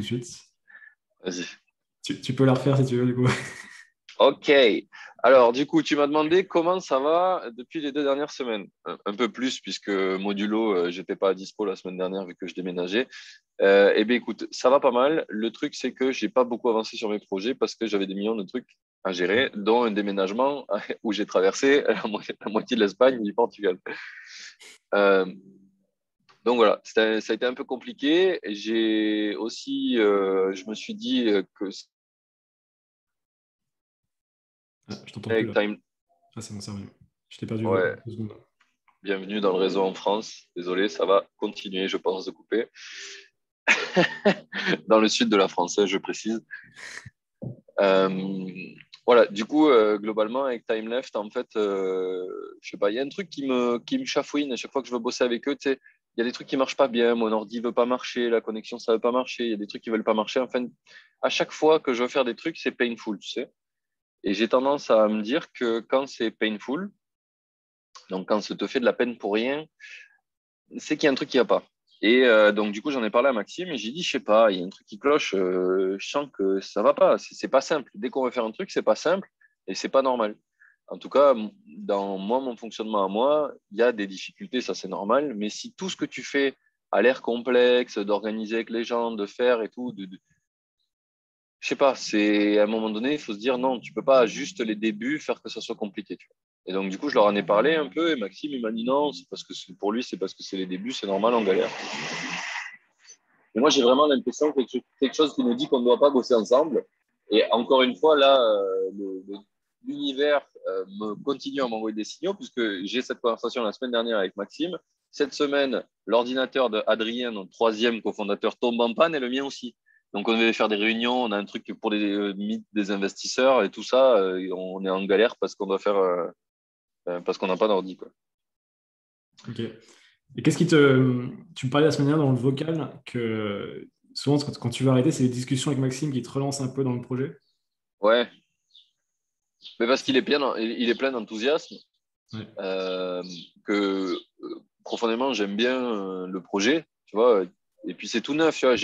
de suite. Vas-y. Tu peux la refaire si tu veux, du coup. Ok. Alors, du coup, tu m'as demandé comment ça va depuis les 2 dernières semaines. Un peu plus, puisque modulo, j'étais pas à dispo la semaine dernière vu que je déménageais. Eh bien, écoute, ça va pas mal. Le truc, c'est que j'ai pas beaucoup avancé sur mes projets parce que j'avais des millions de trucs à gérer, dont un déménagement où j'ai traversé la moitié de l'Espagne et du Portugal. Euh, donc voilà, ça a été un peu compliqué. J'ai aussi, je me suis dit que Ah, je t'entends plus avec là. Time, Ah, c'est bon, c'est revenu. Je t'ai perdu ouais, 2 secondes. bienvenue dans le réseau en France. Désolé, ça va continuer, je pense, de couper. Dans le sud de la France, je précise. Voilà, du coup, globalement, avec Time Left, en fait, je sais pas, il y a un truc qui me chafouine à chaque fois que je veux bosser avec eux. Tu sais, il y a des trucs qui marchent pas bien, mon ordi veut pas marcher, la connexion, ça veut pas marcher, il y a des trucs qui veulent pas marcher. Enfin, à chaque fois que je veux faire des trucs, c'est painful, tu sais. Et j'ai tendance à me dire que quand c'est painful, donc quand ça te fait de la peine pour rien, c'est qu'il y a un truc qui va pas. Et donc, du coup, j'en ai parlé à Maxime et j'ai dit, je sais pas, il y a un truc qui cloche, je sens que ça va pas, c'est pas simple. Dès qu'on veut faire un truc, c'est pas simple et c'est pas normal. En tout cas, dans moi, mon fonctionnement à moi, il y a des difficultés, ça c'est normal, mais si tout ce que tu fais a l'air complexe, d'organiser avec les gens, de faire et tout, je sais pas, c'est à un moment donné, il faut se dire non, tu peux pas juste les débuts faire que ça soit compliqué, tu vois. Et donc, du coup, je leur en ai parlé un peu et Maxime, il m'a dit non, c'est parce que pour lui, c'est parce que c'est les débuts, c'est normal, on galère. Et moi, j'ai vraiment l'impression que c'est quelque chose qui nous dit qu'on ne doit pas bosser ensemble. Et encore une fois, là, l'univers me continue à m'envoyer des signaux puisque j'ai cette conversation la semaine dernière avec Maxime. Cette semaine, l'ordinateur d'Adrien, notre troisième cofondateur, tombe en panne et le mien aussi. Donc, on devait faire des réunions, on a un truc pour des investisseurs et tout ça. On est en galère parce qu'on doit faire, parce qu'on n'a pas d'ordi, quoi. Ok. Et qu'est-ce qui te. Tu me parlais la semaine dernière dans le vocal que souvent, quand tu veux arrêter, c'est les discussions avec Maxime qui te relancent un peu dans le projet. Ouais, mais parce qu'il est plein d'enthousiasme. Ouais. euh, que profondément j'aime bien le projet, tu vois. Et puis c'est tout neuf, tu vois.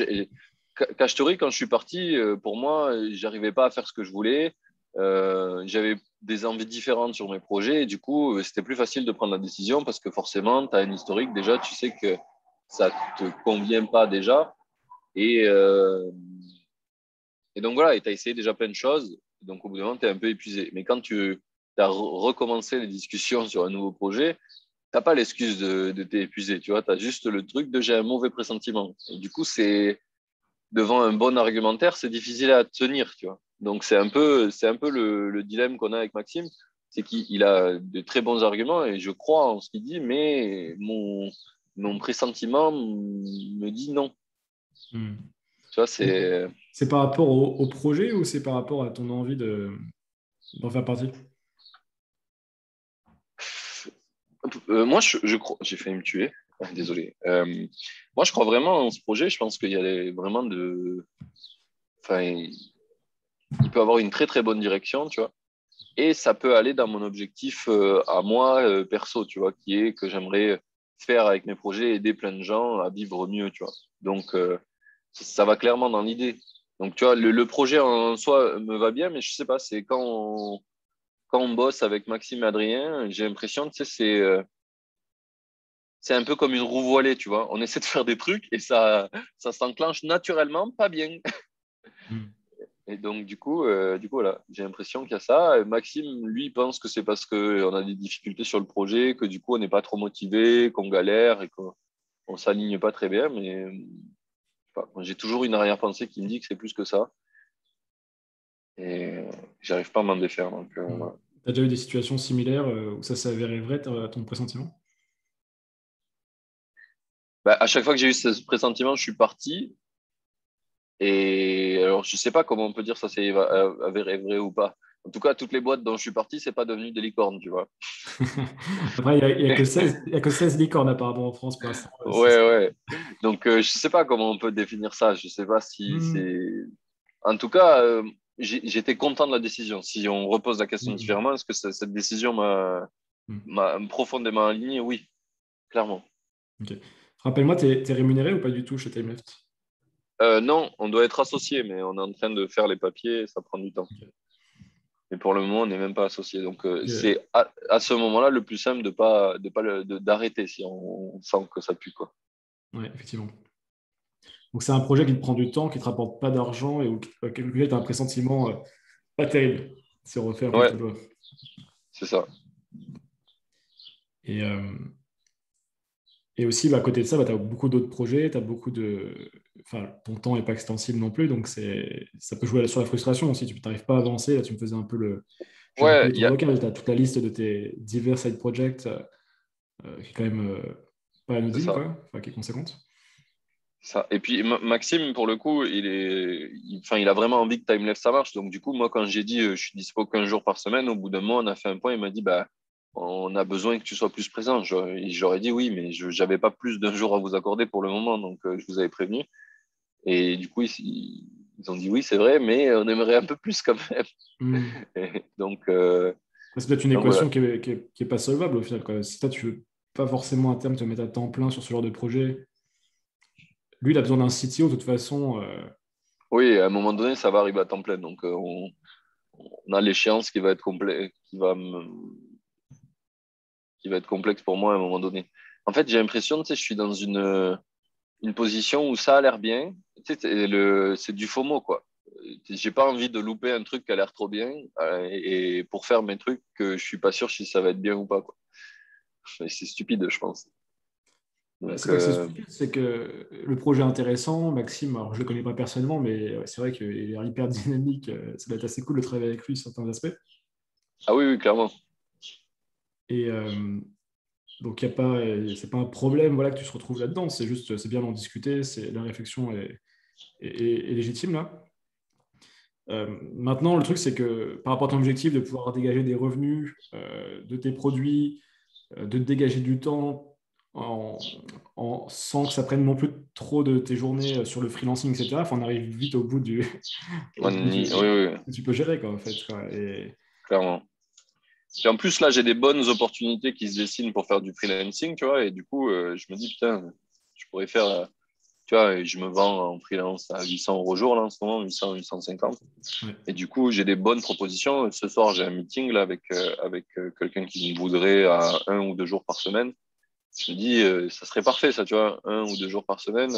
Cachetori, quand je suis parti, pour moi, j'arrivais pas à faire ce que je voulais. J'avais des envies différentes sur mes projets et du coup, c'était plus facile de prendre la décision parce que forcément, tu as un historique déjà, tu sais que ça te convient pas déjà. Et, euh, et donc voilà, et tu as essayé déjà plein de choses. Donc au bout d'un moment, tu es un peu épuisé. Mais quand tu as recommencé les discussions sur un nouveau projet, t'as pas l'excuse de t'épuiser, tu vois, tu as juste le truc de j'ai un mauvais pressentiment. Et du coup, c'est devant un bon argumentaire, c'est difficile à tenir, tu vois. Donc c'est un peu le dilemme qu'on a avec Maxime, c'est qu'il a de très bons arguments et je crois en ce qu'il dit, mais mon pressentiment me dit non. Hmm. Tu vois, Et c'est c'est par rapport au projet ou c'est par rapport à ton envie d'en faire partie? moi je crois, j'ai failli me tuer. Ah, désolé. Moi, je crois vraiment en ce projet. Je pense qu'il y a vraiment enfin, il peut avoir une très très bonne direction, tu vois. Et ça peut aller dans mon objectif à moi perso, tu vois, qui est que j'aimerais faire avec mes projets, aider plein de gens à vivre mieux, tu vois. Donc ça va clairement dans l'idée. Donc tu vois, le projet en soi me va bien, mais je sais pas, c'est quand on bosse avec Maxime et Adrien, j'ai l'impression, tu sais, c'est un peu comme une roue voilée, tu vois. On essaie de faire des trucs et ça s'enclenche naturellement, pas bien. Hmm. Et donc, du coup, voilà, j'ai l'impression qu'il y a ça. Et Maxime, lui, pense que c'est parce qu'on a des difficultés sur le projet, que du coup, on n'est pas trop motivé, qu'on galère et qu'on ne s'aligne pas très bien. Mais je sais pas, moi, j'ai toujours une arrière-pensée qui me dit que c'est plus que ça. Et j'arrive pas à m'en défaire. Donc, Hmm. voilà. T'as déjà eu des situations similaires où ça s'avérait vrai, ton pressentiment? Bah, à chaque fois que j'ai eu ce pressentiment, je suis parti. Et alors, je sais pas comment on peut dire ça c'est avéré vrai ou pas. En tout cas, toutes les boîtes dont je suis parti, c'est pas devenu des licornes, tu vois. Après, il y a que 16, il y a que 16 licornes apparemment en France pour l'instant. Ouais, ouais. Donc, je sais pas comment on peut définir ça. Je sais pas si Hmm. c'est. En tout cas, j'étais content de la décision. Si on repose la question Hmm. différemment, est-ce que cette décision Hmm. m'a profondément aligné? Oui, clairement. Ok. Rappelle-moi, t'es rémunéré ou pas du tout chez TimeLeft? Non, on doit être associé, mais on est en train de faire les papiers, ça prend du temps. Mais pour le moment, on n'est même pas associé. Donc, Ok. c'est à ce moment-là le plus simple d'arrêter si on sent que ça pue, quoi. Ouais, effectivement. Donc c'est un projet qui te prend du temps, qui te rapporte pas d'argent et où tu as un pressentiment pas terrible, si on refait un peu le Ouais, tableau. c'est ça. Et, euh, et aussi, bah, à côté de ça, bah, tu as beaucoup d'autres projets, tu as beaucoup de... Enfin, ton temps n'est pas extensible non plus, donc ça peut jouer sur la frustration aussi. Tu n'arrives pas à avancer. Là, tu me faisais un peu le... Je viens Ouais, d'écouter ton vocal, tu as toute la liste de tes divers side projects qui est quand même pas c'est anodine, ça. quoi, enfin, qui est conséquente. Ça. Et puis Maxime, pour le coup, enfin, il a vraiment envie que Timeless ça marche. Donc du coup, moi, quand j'ai dit je suis dispo 15 jours par semaine, au bout d'un mois, on a fait un point. Il m'a dit bah on a besoin que tu sois plus présent. J'aurais dit oui, mais je n'avais pas plus d'un jour à vous accorder pour le moment, donc je vous avais prévenu. Et du coup, ils ont dit oui, c'est vrai, mais on aimerait un peu plus quand même. Hmm. Et C'est peut-être une donc voilà. équation qui est pas solvable au final, quoi. Si toi, tu veux pas forcément à terme te mettre à temps plein sur ce genre de projet, lui, il a besoin d'un CTO de toute façon. Oui, à un moment donné, ça va arriver à temps plein. Donc on a l'échéance qui va être complet, qui va être complexe pour moi à un moment donné. En fait, j'ai l'impression, tu sais, je suis dans une position où ça a l'air bien. Tu sais, c'est du FOMO, quoi. J'ai pas envie de louper un truc qui a l'air trop bien et pour faire mes trucs que je suis pas sûr si ça va être bien ou pas, quoi. C'est stupide, je pense. C'est Donc, pas que c'est stupide, c'est que le projet est intéressant. Maxime, alors je le connais pas personnellement, mais ouais, c'est vrai qu'il est hyper dynamique. Ça doit être assez cool de travailler avec lui sur certains aspects. ah oui, oui, clairement. Et donc, c'est pas un problème voilà, que tu te retrouves là-dedans. C'est juste, c'est bien d'en discuter. La réflexion est légitime là. Maintenant, le truc, c'est que par rapport à ton objectif de pouvoir dégager des revenus de tes produits, de te dégager du temps sans que ça prenne non plus trop de tes journées sur le freelancing, etc. Enfin, on arrive vite au bout au bout Oui, oui, oui, que tu peux gérer, quoi, en fait, quoi. Et clairement. Et en plus, là, j'ai des bonnes opportunités qui se dessinent pour faire du freelancing, tu vois, et du coup, je me dis, putain, je pourrais faire, tu vois, je me vends en freelance à 800 euros jour, là, en ce moment, 800, 850. ouais. Et du coup, j'ai des bonnes propositions. Ce soir, j'ai un meeting là, avec quelqu'un qui me voudrait à 1 ou 2 jours par semaine. Je me dis, ça serait parfait, ça, tu vois, 1 ou 2 jours par semaine,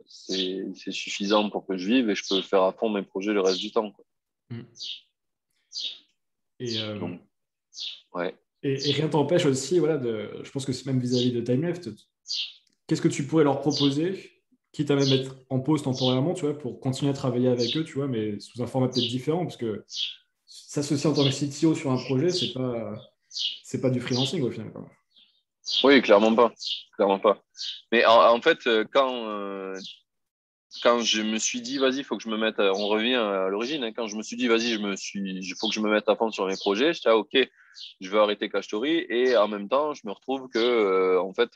c'est suffisant pour que je vive et je peux faire à fond mes projets le reste du temps, quoi. Mm. Et, Donc, ouais. et rien t'empêche aussi, voilà, je pense que c'est même vis-à-vis de TimeLeft, qu'est-ce que tu pourrais leur proposer, quitte à même être en pause temporairement, tu vois, pour continuer à travailler avec eux, tu vois, mais sous un format peut-être différent, parce que s'associer en tant que CTO sur un projet, c'est pas du freelancing au final, quoi. Oui, clairement pas. Clairement pas. Mais en fait, quand je me suis dit, vas-y, il faut que je me mette, on revient à l'origine, hein, quand je me suis dit, vas-y, il faut que je me mette à fond sur mes projets, j'étais, ah, ok, je veux arrêter Cash Story, et en même temps, je me retrouve que, en fait,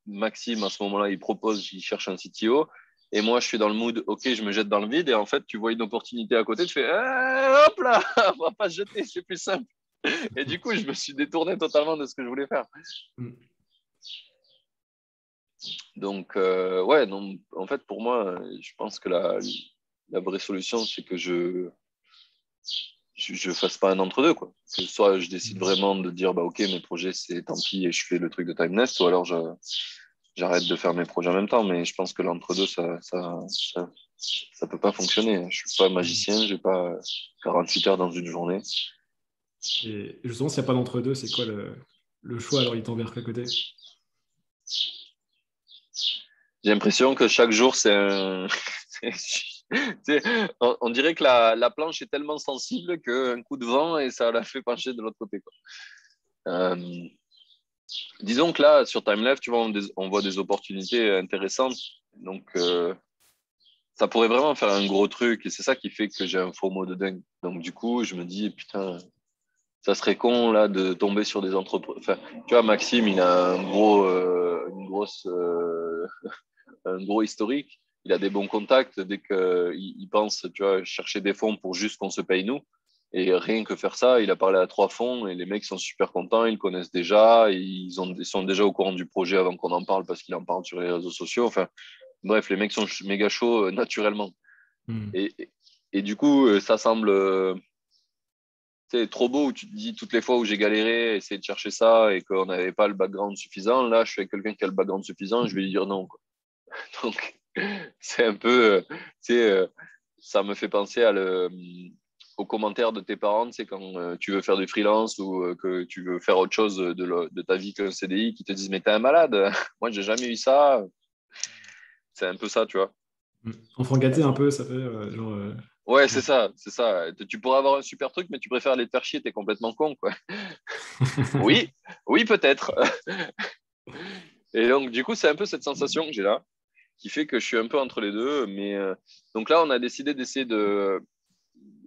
Maxime, à ce moment-là, il propose, il cherche un CTO, et moi, je suis dans le mood, ok, je me jette dans le vide, et en fait, tu vois une opportunité à côté, tu fais, hop là, on va pas se jeter, c'est plus simple. Et du coup, je me suis détourné totalement de ce que je voulais faire. Mm. Donc, ouais, non, en fait, pour moi, je pense que la vraie solution, c'est que je fasse pas un entre-deux, quoi. Que soit je décide vraiment de dire, bah, ok, mes projets, c'est tant pis et je fais le truc de Timeless, ou alors j'arrête de faire mes projets en même temps. Mais je pense que l'entre-deux, ça peut pas fonctionner. Je suis pas magicien, j'ai pas 48 heures dans une journée. Et justement, s'il n'y a pas d'entre-deux, c'est quoi le choix? Alors, il t'en vers quel côté? J'ai l'impression que chaque jour, c'est un. On dirait que la planche est tellement sensible qu'un coup de vent et ça la fait pencher de l'autre côté, quoi. Euh, disons que là, sur TimeLeft, tu vois, on voit des opportunités intéressantes. Donc, ça pourrait vraiment faire un gros truc et c'est ça qui fait que j'ai un FOMO de dingue. Donc, du coup, je me dis, putain, ça serait con là de tomber sur des entreprises. Enfin, tu vois, Maxime, il a un gros historique. Il a des bons contacts dès qu'il pense, tu vois, chercher des fonds pour juste qu'on se paye nous. Et rien que faire ça, il a parlé à 3 fonds et les mecs sont super contents, ils le connaissent déjà, ils sont déjà au courant du projet avant qu'on en parle parce qu'il en parle sur les réseaux sociaux. Enfin, Bref, les mecs sont méga chauds naturellement. Hmm. Et, et, et du coup, ça semble trop beau où tu te dis toutes les fois où j'ai galéré, essayer de chercher ça et qu'on n'avait pas le background suffisant. Là, je suis avec quelqu'un qui a le background suffisant, je vais lui dire non, quoi. Donc, c'est un peu, ça me fait penser aux commentaires de tes parents, c'est quand tu veux faire du freelance ou que tu veux faire autre chose de ta vie qu'un CDI, qui te disent mais t'es un malade, moi j'ai jamais eu ça. C'est un peu ça, tu vois. Hmm. Enfant gâté un peu, ça fait genre. Ouais, c'est ça, c'est ça. Tu pourrais avoir un super truc, mais tu préfères aller te faire chier, t'es complètement con, quoi. Oui, oui, peut-être. Et donc, du coup, c'est un peu cette sensation que j'ai là, qui fait que je suis un peu entre les deux. Mais donc là, on a décidé d'essayer de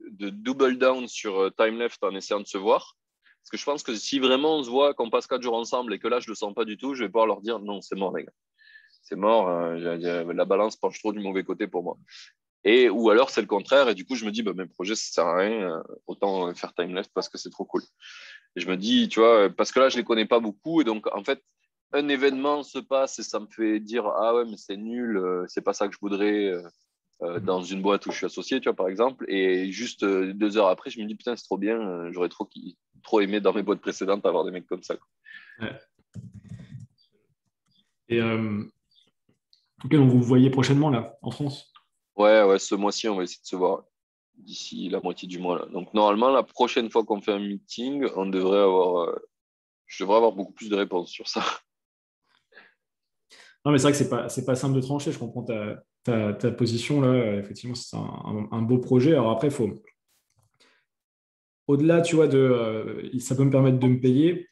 double down sur Time Left en essayant de se voir. Parce que je pense que si vraiment on se voit, qu'on passe 4 jours ensemble et que là, je le sens pas du tout, je vais pouvoir leur dire non, c'est mort, les gars. C'est mort, la balance penche trop du mauvais côté pour moi. Ou alors, c'est le contraire. Et du coup, je me dis, bah, mes projets, ça sert à rien. Autant faire Time Left parce que c'est trop cool. Et je me dis, tu vois, parce que là, je les connais pas beaucoup. Et donc, en fait, un événement se passe et ça me fait dire, ah ouais, mais c'est nul, c'est pas ça que je voudrais dans une boîte où je suis associé, tu vois, par exemple. Et juste 2 heures après, je me dis, putain, c'est trop bien, j'aurais trop aimé dans mes boîtes précédentes avoir des mecs comme ça, quoi. Ouais. Et ok, donc vous vous voyez prochainement là, en France. Ouais, ouais, ce mois-ci, on va essayer de se voir d'ici la moitié du mois, là. Donc, normalement, la prochaine fois qu'on fait un meeting, je devrais avoir beaucoup plus de réponses sur ça. Non, mais c'est vrai que c'est pas simple de trancher. Je comprends ta position là. Effectivement, c'est un beau projet. Alors après, il faut, au-delà, tu vois, ça peut me permettre de me payer.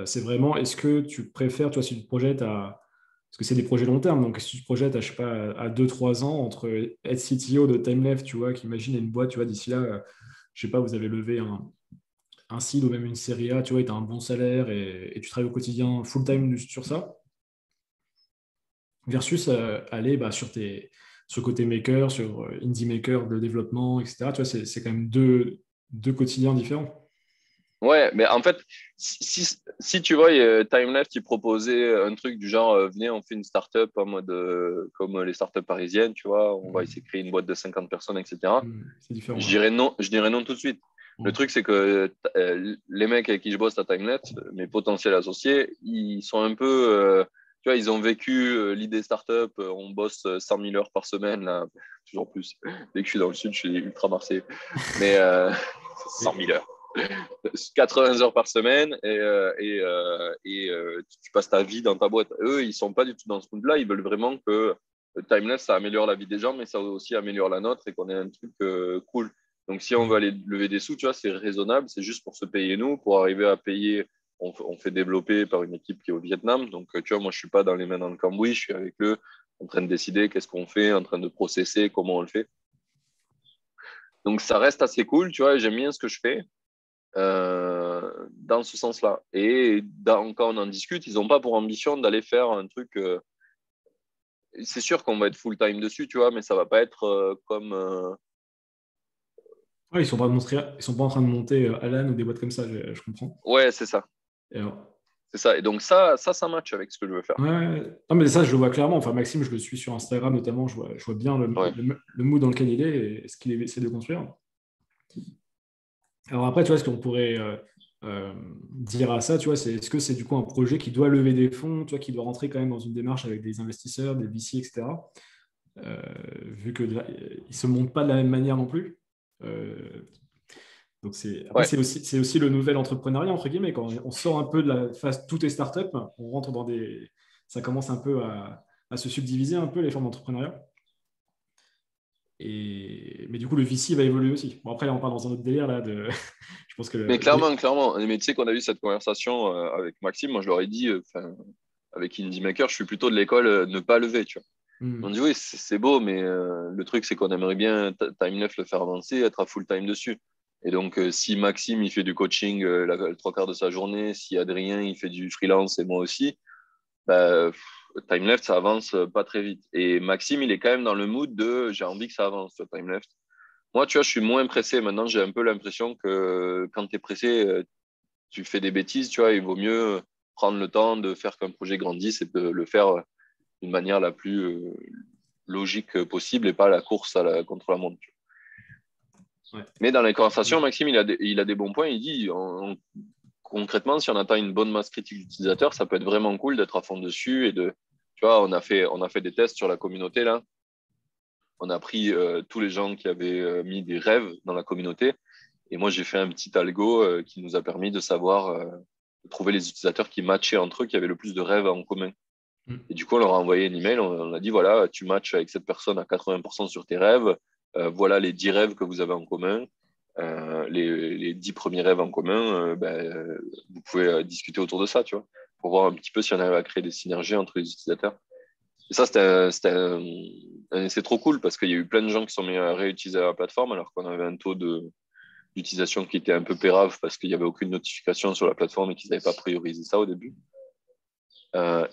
C'est vraiment, est-ce que tu préfères, toi, si tu te projettes parce que c'est des projets long terme, donc si tu te projettes à, je sais pas, à 2 3 ans entre être CTO de TimeLeft, tu vois, qu'imagine une boîte, tu vois, d'ici là, je sais pas, vous avez levé un seed ou même une série A, tu vois, et tu as un bon salaire et tu travailles au quotidien full-time sur ça, versus aller bah, sur le côté maker, sur indie maker de développement, etc. Tu vois, c'est quand même deux quotidiens différents. Ouais, mais en fait, si tu vois, Time Left, il proposait un truc du genre, venez, on fait une startup en mode comme les startups parisiennes, tu vois, on va essayer de créer une boîte de 50 personnes, etc. C'est différent. Je dirais non tout de suite. Le Ouais. truc, c'est que les mecs avec qui je bosse à Time Left, mes potentiels associés, ils sont un peu, tu vois, ils ont vécu l'idée startup, on bosse 100 000 heures par semaine, là, toujours plus. Dès que je suis dans le sud, je suis ultra marseillais. Mais 100 000 heures. 80 heures par semaine tu passes ta vie dans ta boîte. Eux, ils sont pas du tout dans ce mood-là. Ils veulent vraiment que le timeless, ça améliore la vie des gens, mais ça aussi améliore la nôtre et qu'on ait un truc cool. Donc, si on veut aller lever des sous, tu vois, c'est raisonnable. C'est juste pour se payer nous, pour arriver à payer. On fait développer par une équipe qui est au Vietnam. Donc, tu vois, moi, je suis pas dans les mains dans le cambouis. Je suis avec eux, en train de décider qu'est-ce qu'on fait, en train de processer, comment on le fait. Donc, ça reste assez cool, tu vois. J'aime bien ce que je fais dans ce sens-là. Quand on en discute, ils n'ont pas pour ambition d'aller faire un truc. C'est sûr qu'on va être full-time dessus, tu vois, mais ça va pas être comme. Ouais, ils sont pas en train de monter Alan ou des boîtes comme ça, je comprends. Ouais, c'est ça. Et alors, C'est ça. Et donc, ça match avec ce que je veux faire. ouais, ouais. Non, mais ça, je le vois clairement. Enfin, Maxime, je le suis sur Instagram notamment. Je vois bien Ouais. le mood dans lequel il est et ce qu'il essaie de construire. Alors après, tu vois, ce qu'on pourrait dire à ça, tu vois, est-ce que c'est du coup un projet qui doit lever des fonds, tu vois, qui doit rentrer quand même dans une démarche avec des investisseurs, des VC, etc. Vu que ils se montent pas de la même manière non plus. Euh, donc après, Ouais. c'est aussi le nouvel entrepreneuriat, entre guillemets. Quand on sort un peu de la phase tout est startup, on rentre dans ça commence un peu à se subdiviser un peu les formes d'entrepreneuriat. Mais du coup, le VC va évoluer aussi. Bon, après, là, on part dans un autre délire là. Je pense que Mais clairement, clairement. Mais tu sais qu'on a eu cette conversation avec Maxime. Moi, je leur ai dit, avec Indie Maker, je suis plutôt de l'école ne pas lever, tu vois. On Hmm. dit oui, c'est beau, mais le truc, c'est qu'on aimerait bien Time9 le faire avancer, être à full time dessus. Et donc, si Maxime, il fait du coaching le trois quarts de sa journée, si Adrien, il fait du freelance et moi aussi, bah, Time Left, ça avance pas très vite. Et Maxime, il est quand même dans le mood de j'ai envie que ça avance, sur Time Left. Moi, tu vois, je suis moins pressé. Maintenant, j'ai un peu l'impression que quand tu es pressé, tu fais des bêtises, tu vois, il vaut mieux prendre le temps de faire qu'un projet grandisse et de le faire d'une manière la plus logique possible et pas la course contre la montre. Ouais. Mais dans les conversations, Maxime, il a des bons points. Il dit, concrètement, si on atteint une bonne masse critique d'utilisateurs, ça peut être vraiment cool d'être à fond dessus. Tu vois, on a fait des tests sur la communauté, là. On a pris tous les gens qui avaient mis des rêves dans la communauté. Et moi, j'ai fait un petit algo qui nous a permis de savoir, de trouver les utilisateurs qui matchaient entre eux, qui avaient le plus de rêves en commun. Et du coup, on leur a envoyé un email. On a dit, voilà, tu matches avec cette personne à 80% sur tes rêves. Voilà les 10 rêves que vous avez en commun. Les 10 premiers rêves en commun, vous pouvez discuter autour de ça, tu vois, pour voir un petit peu si on arrive à créer des synergies entre les utilisateurs. Et ça, c'est trop cool parce qu'il y a eu plein de gens qui sont mis à réutiliser la plateforme alors qu'on avait un taux d'utilisation qui était un peu pérave parce qu'il n'y avait aucune notification sur la plateforme et qu'ils n'avaient pas priorisé ça au début.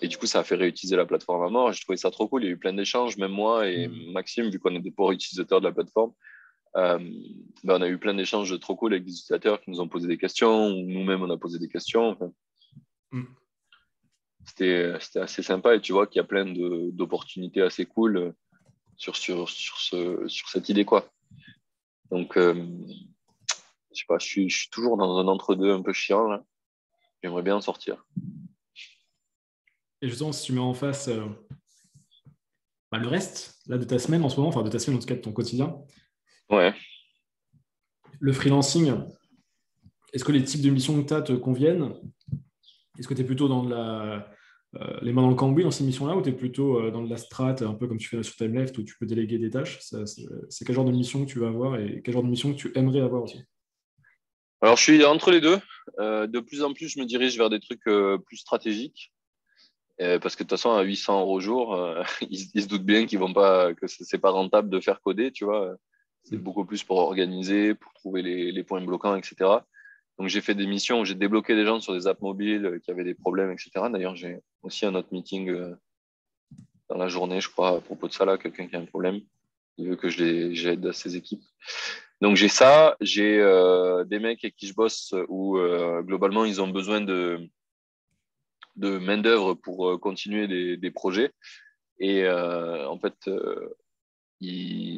Et du coup, ça a fait réutiliser la plateforme à mort. J'ai trouvé ça trop cool. Il y a eu plein d'échanges, même moi et Maxime, vu qu'on est des pauvres utilisateurs de la plateforme. On a eu plein d'échanges trop cool avec des utilisateurs qui nous ont posé des questions ou nous-mêmes, on a posé des questions. Enfin, c'était assez sympa et tu vois qu'il y a plein d'opportunités assez cool sur cette idée, quoi. Donc, je sais pas, je suis toujours dans un entre-deux un peu chiant, là. J'aimerais bien en sortir. Et justement, si tu mets en face le reste là, de ta semaine en ce moment, enfin de ta semaine en tout cas de ton quotidien, Ouais. le freelancing, est-ce que les types de missions que tu as te conviennent? Est-ce que tu es plutôt dans les mains dans le cambouis dans ces missions-là ou tu es plutôt dans de la strat, un peu comme tu fais sur TimeLeft où tu peux déléguer des tâches? C'est quel genre de mission que tu vas avoir et quel genre de mission que tu aimerais avoir aussi? Alors, je suis entre les deux. De plus en plus, je me dirige vers des trucs plus stratégiques. Parce que de toute façon, à 800 € au jour, ils se doutent bien qu'ils vont pas, que c'est pas rentable de faire coder, tu vois. C'est beaucoup plus pour organiser, pour trouver les points bloquants, etc. Donc, j'ai fait des missions où j'ai débloqué des gens sur des apps mobiles qui avaient des problèmes, etc. D'ailleurs, j'ai aussi un autre meeting dans la journée, je crois, à propos de ça, là, quelqu'un qui a un problème. Il veut que j'aide à ses équipes. Donc, j'ai ça. J'ai des mecs avec qui je bosse où, globalement, ils ont besoin de main-d'œuvre pour continuer des projets. Et en fait,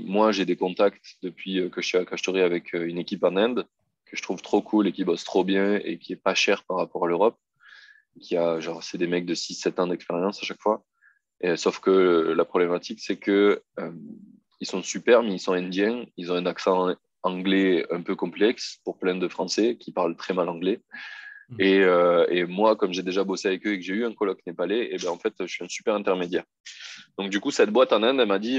moi, j'ai des contacts depuis que je suis à Kashtori avec une équipe en Inde que je trouve trop cool et qui bosse trop bien et qui est pas cher par rapport à l'Europe. Genre, c'est des mecs de 6-7 ans d'expérience à chaque fois. Sauf que la problématique, c'est que ils sont super, mais ils sont indiens. Ils ont un accent anglais un peu complexe pour plein de Français qui parlent très mal anglais. Et moi, comme j'ai déjà bossé avec eux et que j'ai eu un coloc népalais, et ben en fait, je suis un super intermédiaire. Donc, du coup, cette boîte en Inde, elle m'a dit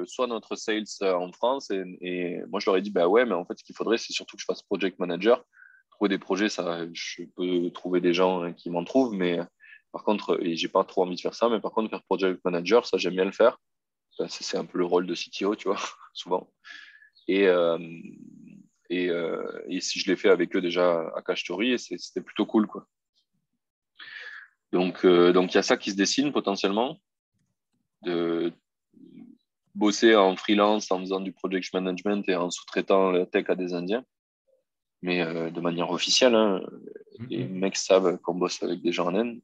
soit notre sales en France. Et moi, je leur ai dit, bah ouais, mais en fait, ce qu'il faudrait, c'est surtout que je fasse project manager. Trouver des projets, ça, je peux trouver des gens qui m'en trouvent, mais par contre, et j'ai pas trop envie de faire ça, mais par contre, faire project manager, ça, j'aime bien le faire. C'est un peu le rôle de CTO, tu vois, souvent. Et, euh, et si je l'ai fait avec eux déjà à Kashtori, c'était plutôt cool, quoi. Donc, il y a ça qui se dessine potentiellement, de bosser en freelance en faisant du project management et en sous-traitant la tech à des Indiens, mais de manière officielle. Hein. Les mecs savent qu'on bosse avec des gens en Inde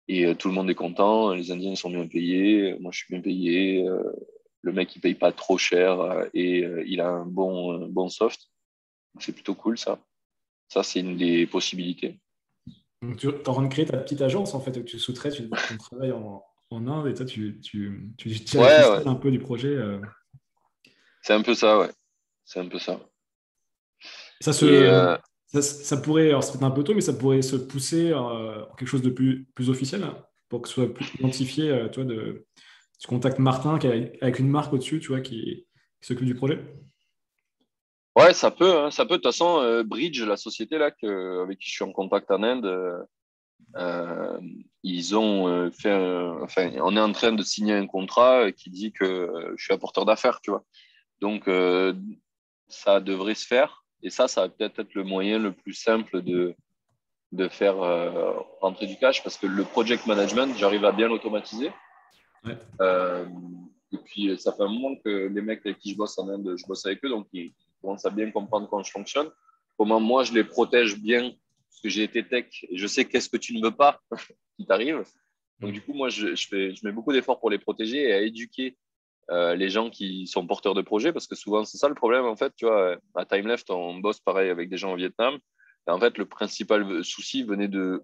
et tout le monde est content. Les Indiens sont bien payés, moi je suis bien payé. Le mec il paye pas trop cher et il a un bon soft. C'est plutôt cool ça. Ça, c'est une des possibilités. Donc, tu es en train de créer ta petite agence en fait, où tu sous-traites ton travail en Inde et toi tu tires les Ouais, ouais, ficelles un peu du projet. c'est un peu ça, ouais. C'est un peu ça. Ça, Et ça pourrait, alors c'est peut-être un peu tôt, mais ça pourrait se pousser en quelque chose de plus officiel hein, pour que ce soit plus identifié. Toi, tu contactes Martin qui avec une marque au-dessus, tu vois, qui s'occupe du projet. ouais, ça peut, hein, ça peut. De toute façon, Bridge, la société là avec qui je suis en contact en Inde, ils ont enfin, on est en train de signer un contrat qui dit que je suis apporteur d'affaires, tu vois. Donc, ça devrait se faire. Et ça va peut-être être le moyen le plus simple de faire rentrer du cash parce que le project management, j'arrive à bien l'automatiser. Ouais. Euh, et puis, ça fait un moment que les mecs avec qui je bosse en Inde, je bosse avec eux, donc ils commencent à bien comprendre comment je fonctionne, comment moi je les protège bien, parce que j'ai été tech et je sais qu'est-ce que tu ne veux pas qui t'arrive. Donc, du coup, moi, je mets beaucoup d'efforts pour les protéger et à éduquer les gens qui sont porteurs de projets, parce que souvent, c'est ça le problème, en fait. Tu vois, à Time Left, on bosse pareil avec des gens au Vietnam. Et en fait, le principal souci venait de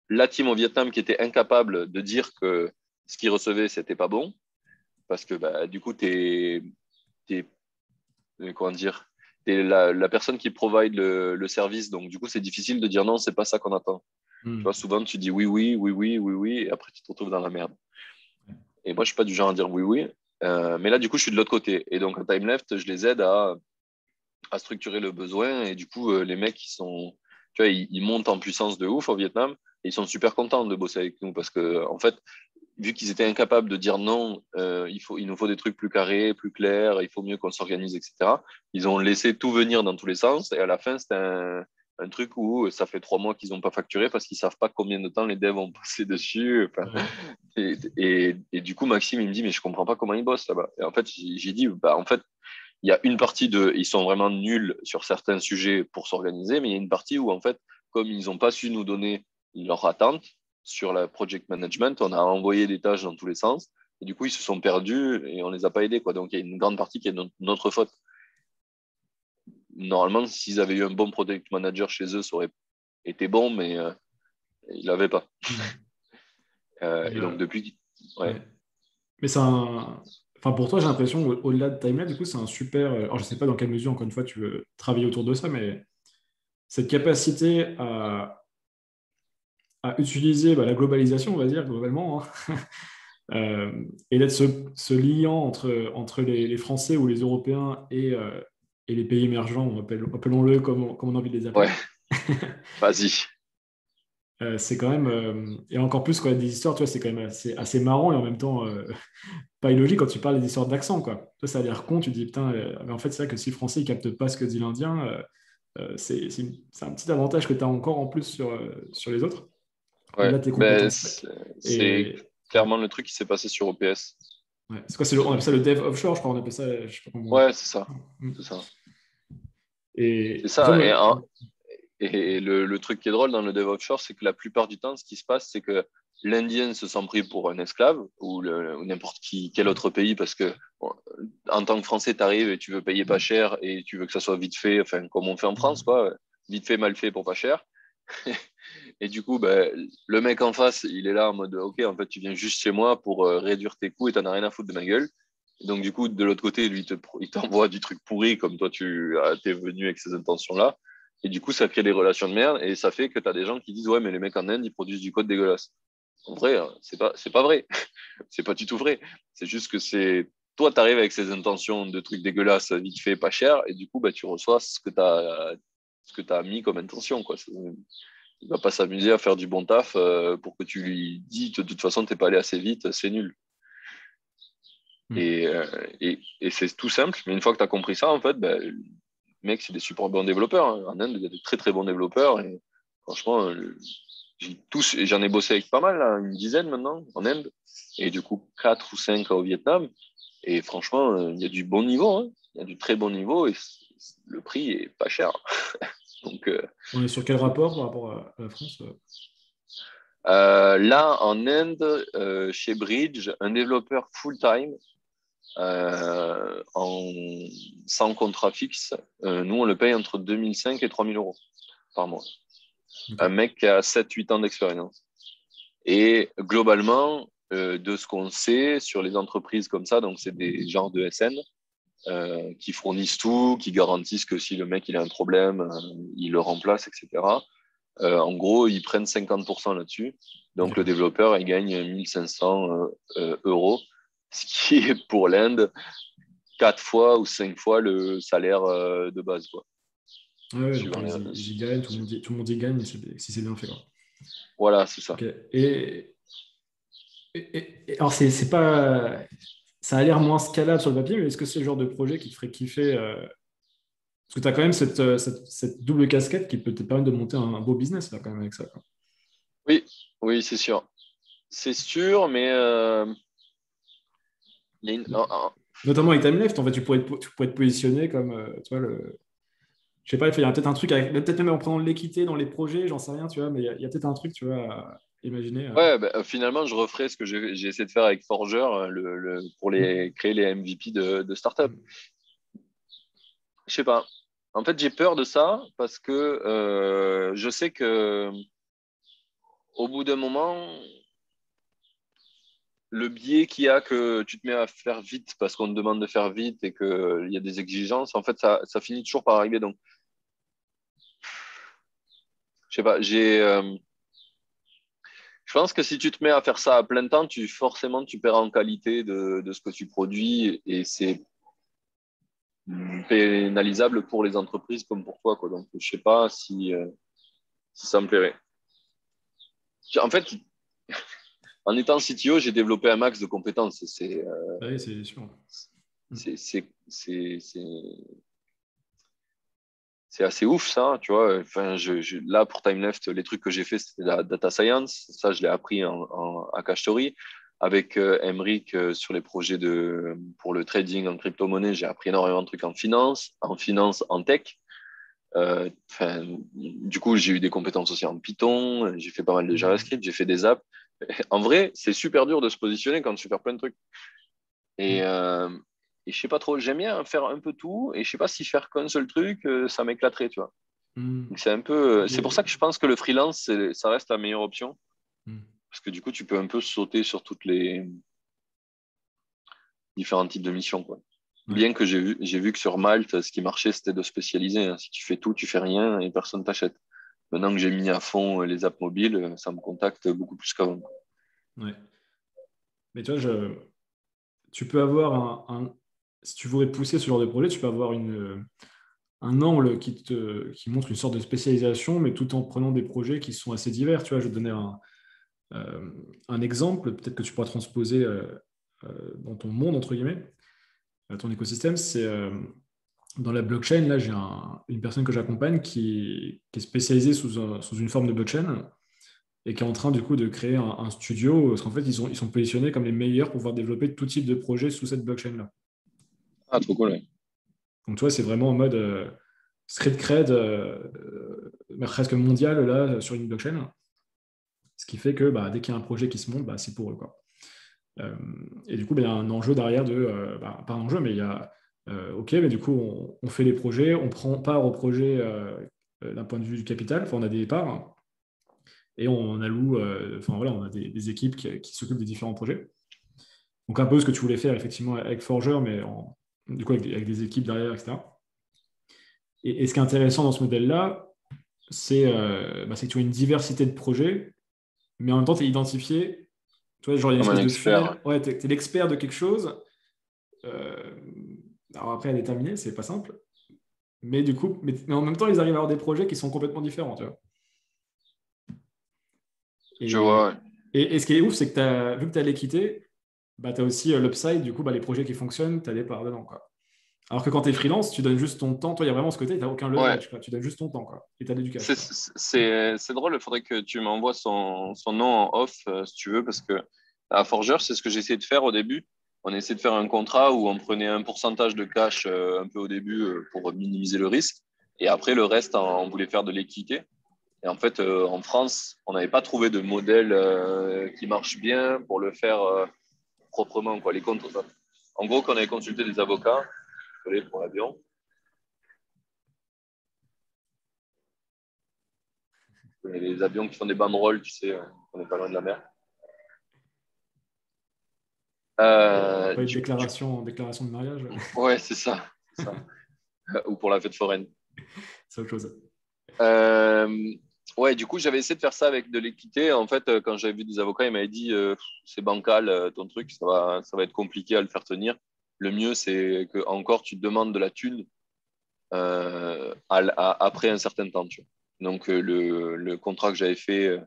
la team au Vietnam qui était incapable de dire que ce qu'ils recevaient, c'était pas bon, parce que bah, du coup, t'es, comment dire, t'es la personne qui provide le service. Donc, du coup, c'est difficile de dire non, c'est pas ça qu'on attend. Tu vois, souvent, tu dis oui, oui, oui, oui, oui, oui, et après, tu te retrouves dans la merde. Et moi, je suis pas du genre à dire oui, oui. Mais là, du coup, je suis de l'autre côté. Et donc, à Time Left, je les aide à structurer le besoin. Et du coup, les mecs, tu vois, ils montent en puissance de ouf au Vietnam. Et ils sont super contents de bosser avec nous parce que, en fait, vu qu'ils étaient incapables de dire non, il nous faut des trucs plus carrés, plus clairs, il faut mieux qu'on s'organise, etc. Ils ont laissé tout venir dans tous les sens. Et à la fin, c'était un truc où ça fait 3 mois qu'ils n'ont pas facturé parce qu'ils savent pas combien de temps les devs ont passé dessus. Enfin, Ouais. et du coup, Maxime, il me dit, mais je comprends pas comment ils bossent là-bas. Et en fait, j'ai dit, bah, en fait, il y a une partie ils sont vraiment nuls sur certains sujets pour s'organiser, mais il y a une partie où, en fait, comme ils n'ont pas su nous donner leur attente sur la project management, on a envoyé des tâches dans tous les sens. Et du coup, ils se sont perdus et on les a pas aidés, quoi. Donc, il y a une grande partie qui est notre faute. Normalement, s'ils avaient eu un bon project manager chez eux, ça aurait été bon, mais ils l'avaient pas. Et, Et donc, depuis, ouais. ouais. Mais c'est un. Enfin, pour toi, j'ai l'impression, au-delà de Timeline, du coup, c'est un super. Alors, je sais pas dans quelle mesure, encore une fois, tu veux travailler autour de ça, mais cette capacité à utiliser bah, la globalisation, on va dire, globalement, hein, et d'être ce liant entre les Français ou les Européens et les pays émergents, appelons-le comme on a envie de les Ouais, appeler. vas-y. C'est quand même, et encore plus quand il y a des histoires, tu vois, c'est quand même assez marrant et en même temps pas illogique quand tu parles des histoires d'accent, quoi. Toi, ça a l'air con, tu te dis, putain, mais en fait, c'est vrai que si le français ne capte pas ce que dit l'Indien, c'est un petit avantage que tu as encore en plus sur les autres, Ouais, au-delà de tes ben, compétences tech. c'est Et ouais, clairement le truc qui s'est passé sur OPS. ouais. C'est quoi, on appelle ça le dev offshore, je crois, on appelle ça, je sais pas comment. Ouais, c'est ça. Mm. C'est ça. C'est Et toi, ça. Et le truc qui est drôle dans le dev offshore, c'est que la plupart du temps, ce qui se passe, c'est que l'Indien se sent pris pour un esclave ou n'importe quel autre pays parce que bon, en tant que Français, tu arrives et tu veux payer pas cher et tu veux que ça soit vite fait, enfin, comme on fait en France, quoi. Vite fait, mal fait pour pas cher. Et du coup, ben, le mec en face, il est là en mode, OK, en fait, tu viens juste chez moi pour réduire tes coûts et t'en as rien à foutre de ma gueule. Et donc, du coup, de l'autre côté, lui, il t'envoie du truc pourri comme toi, t'es venu avec ces intentions-là. Et du coup, ça crée des relations de merde et ça fait que tu as des gens qui disent, ouais, mais les mecs en Inde, ils produisent du code dégueulasse. En vrai, hein, c'est pas vrai. C'est pas du tout vrai. C'est juste que toi, tu arrives avec ces intentions de trucs dégueulasses, vite fait, pas cher, et du coup, bah, tu reçois ce que tu as mis comme intention, quoi. Il va pas s'amuser à faire du bon taf pour que tu lui dis de toute façon, t'es pas allé assez vite, c'est nul. Mm. Et c'est tout simple, mais une fois que tu as compris ça, en fait, ben, les mecs, c'est des super bons développeurs, hein. En Inde, il y a de très très bons développeurs. Et franchement, j'en ai bossé avec pas mal, là, une dizaine maintenant, en Inde. Et du coup, 4 ou 5 au Vietnam. Et franchement, il y a du bon niveau, hein. Il y a du très bon niveau et le prix est pas cher. Donc, On est sur quel rapport par rapport à la France? là, en Inde, chez Bridge, un développeur full-time, sans contrat fixe, nous, on le paye entre 2005 et 3000 euros par mois. Un Ok. mec qui a 7 8 ans d'expérience. Et globalement, de ce qu'on sait sur les entreprises comme ça, donc c'est des genres de SN qui fournissent tout, qui garantissent que si le mec il a un problème, il le remplace, etc. En gros, ils prennent 50% là-dessus. Donc le Ok. développeur, il gagne 1500 euros, ce qui est pour l'Inde 4 fois ou 5 fois le salaire de base, quoi. Ah ouais, donc Suivant ils y gagnent, tout le monde y gagne si c'est bien fait, quoi. Voilà, c'est ça. Ok. Alors, c'est pas. Ça a l'air moins scalable sur le papier, mais est-ce que c'est le genre de projet qui te ferait kiffer parce que tu as quand même cette double casquette qui peut te permettre de monter un beau business là, quand même avec ça, quoi. Oui, oui, c'est sûr. C'est sûr, mais Notamment avec TimeLeft, en fait, tu pourrais te positionner comme, tu vois, je sais pas, il y a peut-être un truc, peut-être même en prenant de l'équité dans les projets, j'en sais rien, tu vois, mais il y a peut-être un truc, tu vois, imaginer. Ouais, bah, finalement, je referai ce que j'ai essayé de faire avec Forger pour créer les MVP de startup. Je sais pas. En fait, j'ai peur de ça parce que je sais que au bout d'un moment, le biais qu'il y a que tu te mets à faire vite parce qu'on te demande de faire vite et qu'il y a des exigences, en fait, ça finit toujours par arriver. Donc, je sais pas, je pense que si tu te mets à faire ça à plein temps, forcément, tu perds en qualité de ce que tu produis et c'est pénalisable pour les entreprises comme pour toi, quoi. Donc, je sais pas si ça me plairait. En fait, en étant CTO, j'ai développé un max de compétences. Oui, c'est sûr. C'est, c'est, c'est, c'est, c'est assez ouf, ça, tu vois. Enfin, là, pour TimeLeft, les trucs que j'ai fait, c'était la data science. Ça, je l'ai appris à Cachetori. Avec Emric sur les projets pour le trading en crypto-monnaie, j'ai appris énormément de trucs en finance, en tech. Du coup, j'ai eu des compétences aussi en Python, j'ai fait pas mal de JavaScript, j'ai fait des apps. En vrai, c'est super dur de se positionner quand tu fais faire plein de trucs. Et, euh, et je sais pas trop, j'aime bien faire un peu tout, et je sais pas si faire qu'un seul truc, ça m'éclaterait, tu vois. Donc c'est un peu, c'est pour ça que je pense que le freelance, ça reste la meilleure option, parce que du coup, tu peux un peu sauter sur toutes les différents types de missions, quoi. Ouais. Bien que j'ai vu que sur Malte, ce qui marchait, c'était de spécialiser, hein. Si tu fais tout, tu fais rien et personne t'achète. Maintenant que j'ai mis à fond les apps mobiles, ça me contacte beaucoup plus qu'avant. Ouais. Mais tu vois, tu peux avoir si tu voudrais pousser ce genre de projet, tu peux avoir un angle qui montre une sorte de spécialisation, mais tout en prenant des projets qui sont assez divers. Tu vois, je vais te donner un exemple, peut-être que tu pourras transposer dans ton monde, entre guillemets, ton écosystème. C'est dans la blockchain, là, j'ai une personne que j'accompagne qui est spécialisée sous une forme de blockchain et qui est en train du coup de créer un studio, parce qu'en fait, ils sont positionnés comme les meilleurs pour pouvoir développer tout type de projet sous cette blockchain-là. Ah, trop cool, ouais. Donc, tu vois, c'est vraiment en mode street cred presque mondial là, sur une blockchain, ce qui fait que bah, dès qu'il y a un projet qui se monte, bah, c'est pour eux, quoi. Euh, et du coup, bah, il y a un enjeu derrière pas un enjeu, mais il y a, OK, mais du coup, on fait les projets, on prend part au projet d'un point de vue du capital, enfin, on a des parts, hein, et on alloue, enfin voilà, on a des équipes qui s'occupent des différents projets. Donc un peu ce que tu voulais faire effectivement avec Forger, mais du coup avec des équipes derrière, etc. Et ce qui est intéressant dans ce modèle-là, c'est que tu as une diversité de projets, mais en même temps, tu es identifié, tu vois, genre il y a une Comme un espèce de expert, filière, ouais. ouais, tu es l'expert de quelque chose. euh, alors après, à déterminer, c'est pas simple, mais du coup, mais en même temps, ils arrivent à avoir des projets qui sont complètement différents, tu vois. Je vois, Et, ouais. et ce qui est ouf, c'est que vu que tu as l'équité, bah, tu as aussi l'upside, du coup, bah, les projets qui fonctionnent, tu as des parts dedans, quoi. Alors que quand tu es freelance, tu donnes juste ton temps. Toi, il y a vraiment ce côté, tu n'as aucun Ouais, leverage, quoi. Tu donnes juste ton temps, quoi. Et tu as du cash, quoi. c'est drôle, il faudrait que tu m'envoies son nom en off, si tu veux, parce que à Forger, c'est ce que j'essayais de faire au début. On essayait de faire un contrat où on prenait un pourcentage de cash un peu au début pour minimiser le risque. Et après, le reste, on voulait faire de l'équité. Et en fait, en France, on n'avait pas trouvé de modèle qui marche bien pour le faire proprement, quoi, les comptes. En gros, quand on avait consulté des avocats, désolé pour l'avion, les avions qui font des banderoles, tu sais, on n'est pas loin de la mer. Pas une Du déclaration de mariage, Ouais, c'est ça. C'est ça. Ou pour la fête foraine. c'est autre chose. Euh, ouais, du coup, j'avais essayé de faire ça avec de l'équité. En fait, quand j'avais vu des avocats, ils m'avaient dit c'est bancal ton truc, ça va être compliqué à le faire tenir. Le mieux, c'est que encore tu te demandes de la thune après un certain temps. Tu vois. Donc, le contrat que j'avais fait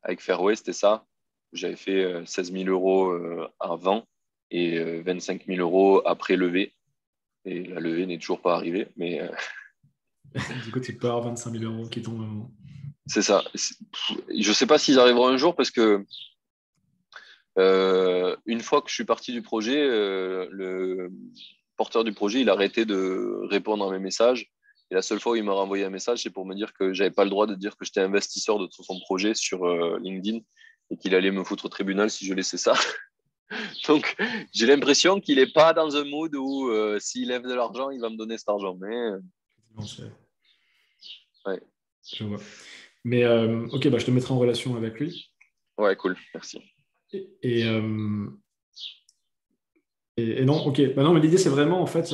avec Fairway, c'était ça. J'avais fait 16 000 euros avant et 25 000 euros après levée. Et la levée n'est toujours pas arrivée, mais Du coup, tu peux avoir 25 000 euros qui tombent. c'est ça. Je ne sais pas s'ils arriveront un jour parce que une fois que je suis parti du projet, le porteur du projet, il a arrêté de répondre à mes messages. Et la seule fois où il m'a renvoyé un message, c'est pour me dire que j'avais pas le droit de dire que j'étais investisseur de son projet sur LinkedIn et qu'il allait me foutre au tribunal si je laissais ça. Donc, j'ai l'impression qu'il n'est pas dans un mood où s'il lève de l'argent, il va me donner cet argent. Mais ouais. Je vois. Mais ok, bah, je te mettrai en relation avec lui. Ouais, cool, merci. Et, et, euh, et non, ok. Bah non, mais l'idée, c'est vraiment, en fait,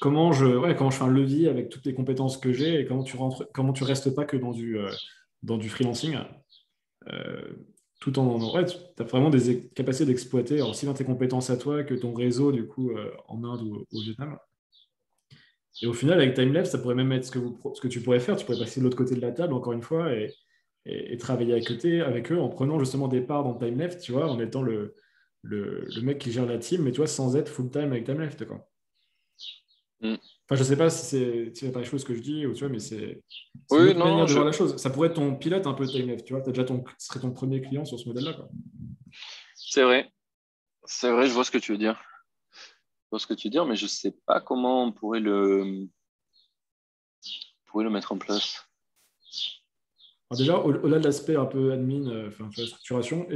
comment je fais un levier avec toutes les compétences que j'ai et comment tu restes pas que dans du freelancing, euh, tout ouais, tu as vraiment des capacités d'exploiter aussi bien tes compétences à toi que ton réseau, du coup, en Inde ou au Vietnam. Et au final, avec TimeLapse, ça pourrait même être ce que tu pourrais faire. Tu pourrais passer de l'autre côté de la table, encore une fois, et travailler avec eux en prenant justement des parts dans TimeLeft, tu vois, en étant le mec qui gère la team, mais tu vois, sans être full-time avec TimeLeft, quoi. Mm. Enfin, je sais pas si c'est pas les choses que je dis, ou, tu vois, mais c'est une Oui, autre manière non, de voir la chose. Ça pourrait être ton pilote un peu TimeLeft, tu vois. Ce serait ton premier client sur ce modèle-là, quoi. c'est vrai. C'est vrai, je vois ce que tu veux dire. Je vois ce que tu veux dire, mais je ne sais pas comment on pourrait le mettre en place. Alors déjà, au-delà de l'aspect un peu admin, enfin, tu vois, structuration,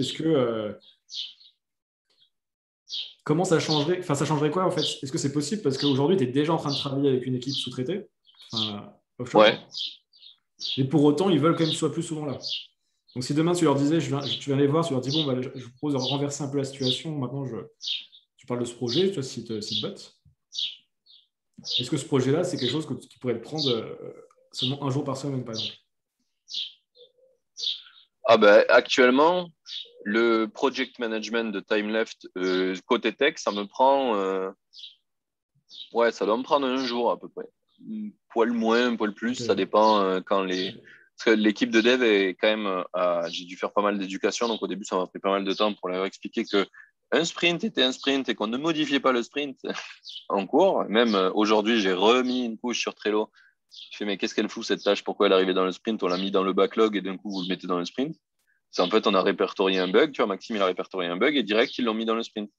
comment ça changerait, enfin, ça changerait quoi en fait? Est-ce que c'est possible parce qu'aujourd'hui, tu es déjà en train de travailler avec une équipe sous-traitée, enfin, Ouais. offshore, et pour autant, ils veulent quand même que tu sois plus souvent là. Donc, si demain tu leur disais, tu viens les voir, tu leur dis, bon, bah, je vous propose de renverser un peu la situation, maintenant tu parles de ce projet, tu vois, si te botte. Est-ce que ce projet-là, c'est quelque chose qui pourrait te prendre seulement un jour par semaine, par exemple? Ah ben, actuellement, le project management de TimeLeft côté tech, ça me prend, ouais, ça doit me prendre un jour à peu près. Un poil moins, un poil plus, Ok. ça dépend quand les. Parce que l'équipe de dev est quand même, j'ai dû faire pas mal d'éducation, donc au début, ça m'a pris pas mal de temps pour leur expliquer que un sprint était un sprint et qu'on ne modifiait pas le sprint en cours. Même aujourd'hui, j'ai remis une couche sur Trello. Je fais, mais qu'est-ce qu'elle fout cette tâche? Pourquoi elle est arrivée dans le sprint? On l'a mis dans le backlog et d'un coup, vous le mettez dans le sprint. C'est en fait, on a répertorié un bug. Tu vois, Maxime, il a répertorié un bug et direct, ils l'ont mis dans le sprint.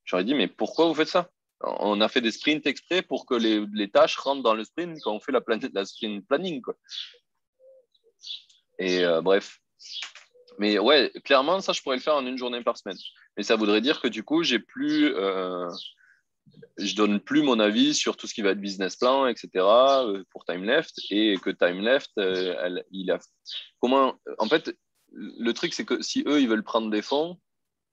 J'aurais dit, mais pourquoi vous faites ça? On a fait des sprints exprès pour que les tâches rentrent dans le sprint quand on fait la sprint planning, quoi. Et bref. Mais ouais, clairement, ça, je pourrais le faire en une journée par semaine. Mais ça voudrait dire que du coup, je donne plus mon avis sur tout ce qui va être business plan, etc. Pour TimeLeft et que TimeLeft, il a comment. En fait, le truc c'est que si eux ils veulent prendre des fonds,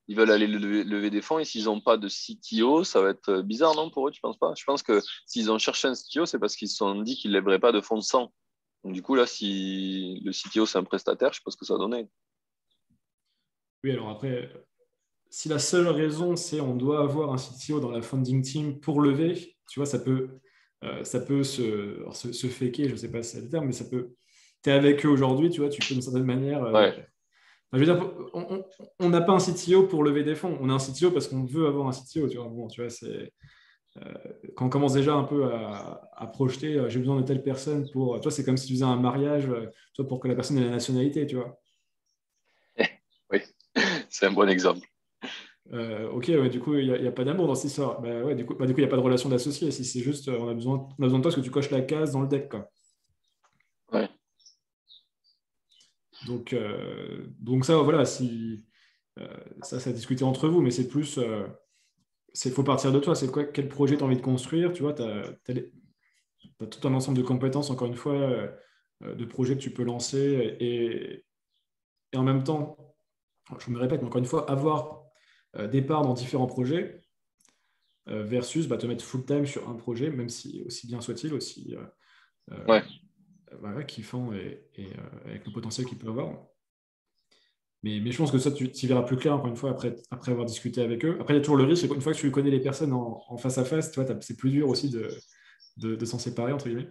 ils veulent aller lever des fonds et s'ils n'ont pas de CTO, ça va être bizarre, non, pour eux, tu penses pas? Je pense que s'ils ont cherché un CTO, c'est parce qu'ils se sont dit qu'ils ne lèveraient pas de fonds sans. Donc, du coup, là, si le CTO c'est un prestataire, je sais pas ce que ça a donné. Oui, alors après, si la seule raison, c'est on doit avoir un CTO dans la funding team pour lever, tu vois, ça peut se faker, je ne sais pas si c'est le terme, mais ça peut. Tu es avec eux aujourd'hui, tu vois, tu peux d'une certaine manière. Ouais, Enfin, je veux dire, on n'a pas un CTO pour lever des fonds, on a un CTO parce qu'on veut avoir un CTO, tu vois. Bon, tu vois, euh, quand on commence déjà un peu à projeter, j'ai besoin de telle personne pour. Toi, c'est comme si tu faisais un mariage, toi, pour que la personne ait la nationalité, tu vois. oui, c'est un bon exemple. Ok, ouais, du coup, il y a pas d'amour dans cette histoire. Bah, ouais, du coup, il n'y a pas de relation d'associé. Si c'est juste, on a besoin de toi parce que tu coches la case dans le deck, quoi. Ouais. Donc ça, voilà, si ça a discuté entre vous, mais c'est plus, faut partir de toi. C'est quoi, quel projet tu as envie de construire? Tu vois, tout un ensemble de compétences, encore une fois, de projets que tu peux lancer et en même temps, je me répète, mais encore une fois, avoir des parts dans différents projets versus te mettre full-time sur un projet, même si aussi bien soit-il, aussi euh, Ouais. voilà, kiffant avec le potentiel qu'il peut avoir. Mais je pense que ça, tu y verras plus clair, encore une fois, après avoir discuté avec eux. Après, il y a toujours le risque, une fois que tu connais les personnes en face à face, tu vois, c'est plus dur aussi de s'en séparer, entre guillemets.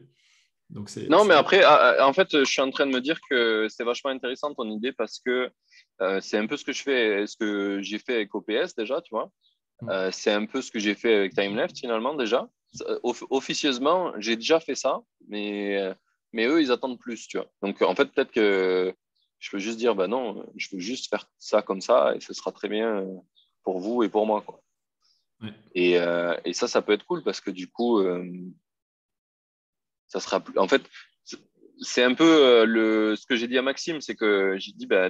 Donc, Non, mais après, en fait, je suis en train de me dire que c'est vachement intéressant ton idée parce que c'est un peu ce que je fais, ce que j'ai fait avec OPS déjà, tu vois. C'est un peu ce que j'ai fait avec TimeLeft finalement déjà. Officieusement, j'ai déjà fait ça, mais eux, ils attendent plus, tu vois. Donc, en fait, peut-être que je peux juste dire, bah non, je veux juste faire ça comme ça et ce sera très bien pour vous et pour moi, quoi. ouais. Et ça peut être cool parce que du coup, ça sera plus. En fait, c'est un peu ce que j'ai dit à Maxime, c'est que j'ai dit, bah,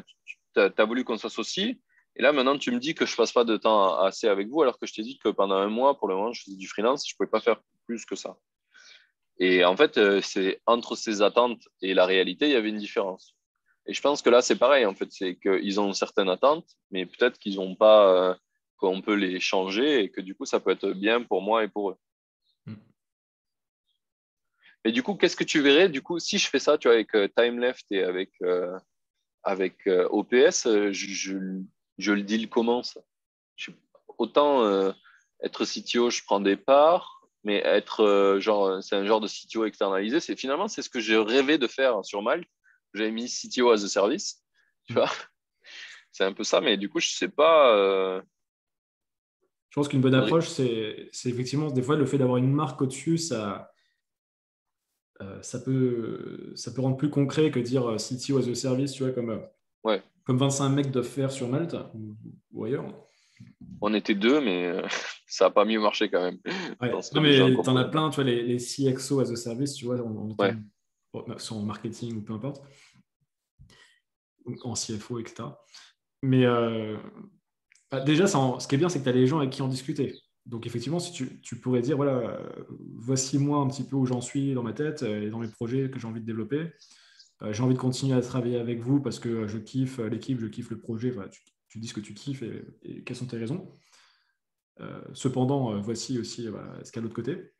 as voulu qu'on s'associe. Et là, maintenant, tu me dis que je passe pas de temps assez avec vous, alors que je t'ai dit que pendant un mois, pour le moment, je faisais du freelance, je pouvais pas faire plus que ça. Et en fait, c'est entre ces attentes et la réalité, il y avait une différence. Et je pense que là, c'est pareil, en fait, c'est qu'ils ont certaines attentes, mais peut-être qu'ils n'ont pas, qu'on peut les changer et que du coup, ça peut être bien pour moi et pour eux. Mm. Et du coup, qu'est-ce que tu verrais, du coup, si je fais ça, tu vois, avec TimeLeft et avec OPS, je le deal comment ça? Je- Autant être CTO, je prends des parts, mais être c'est un genre de CTO externalisé. Finalement, c'est ce que j'ai rêvé de faire sur Malte. J'avais mis CTO as a service, tu Mm. vois. C'est un peu ça, mais du coup, je sais pas. Je pense qu'une bonne Faudrait- approche, c'est effectivement, des fois, le fait d'avoir une marque au-dessus, ça peut rendre plus concret que dire CTO as a service, tu vois, Ouais, comme 25 mecs doivent faire sur Malte ou ailleurs. on était deux, mais ça a pas mieux marché quand même. Je Ouais. pense que Non, les gens mais tu en as comprenaient pas. plein, tu vois, les CXO as a service, tu vois, en Ouais, termes, soit en marketing ou peu importe, ou en CFO, etc. Mais déjà, ce qui est bien, c'est que tu as les gens avec qui en discuter. Donc, effectivement, si tu pourrais dire, voilà, voici moi un petit peu où j'en suis dans ma tête et dans mes projets que j'ai envie de développer. J'ai envie de continuer à travailler avec vous parce que je kiffe l'équipe, je kiffe le projet. Enfin, tu dis ce que tu kiffes et quelles sont tes raisons. Cependant, voici aussi ce qu'il y a de l'autre côté.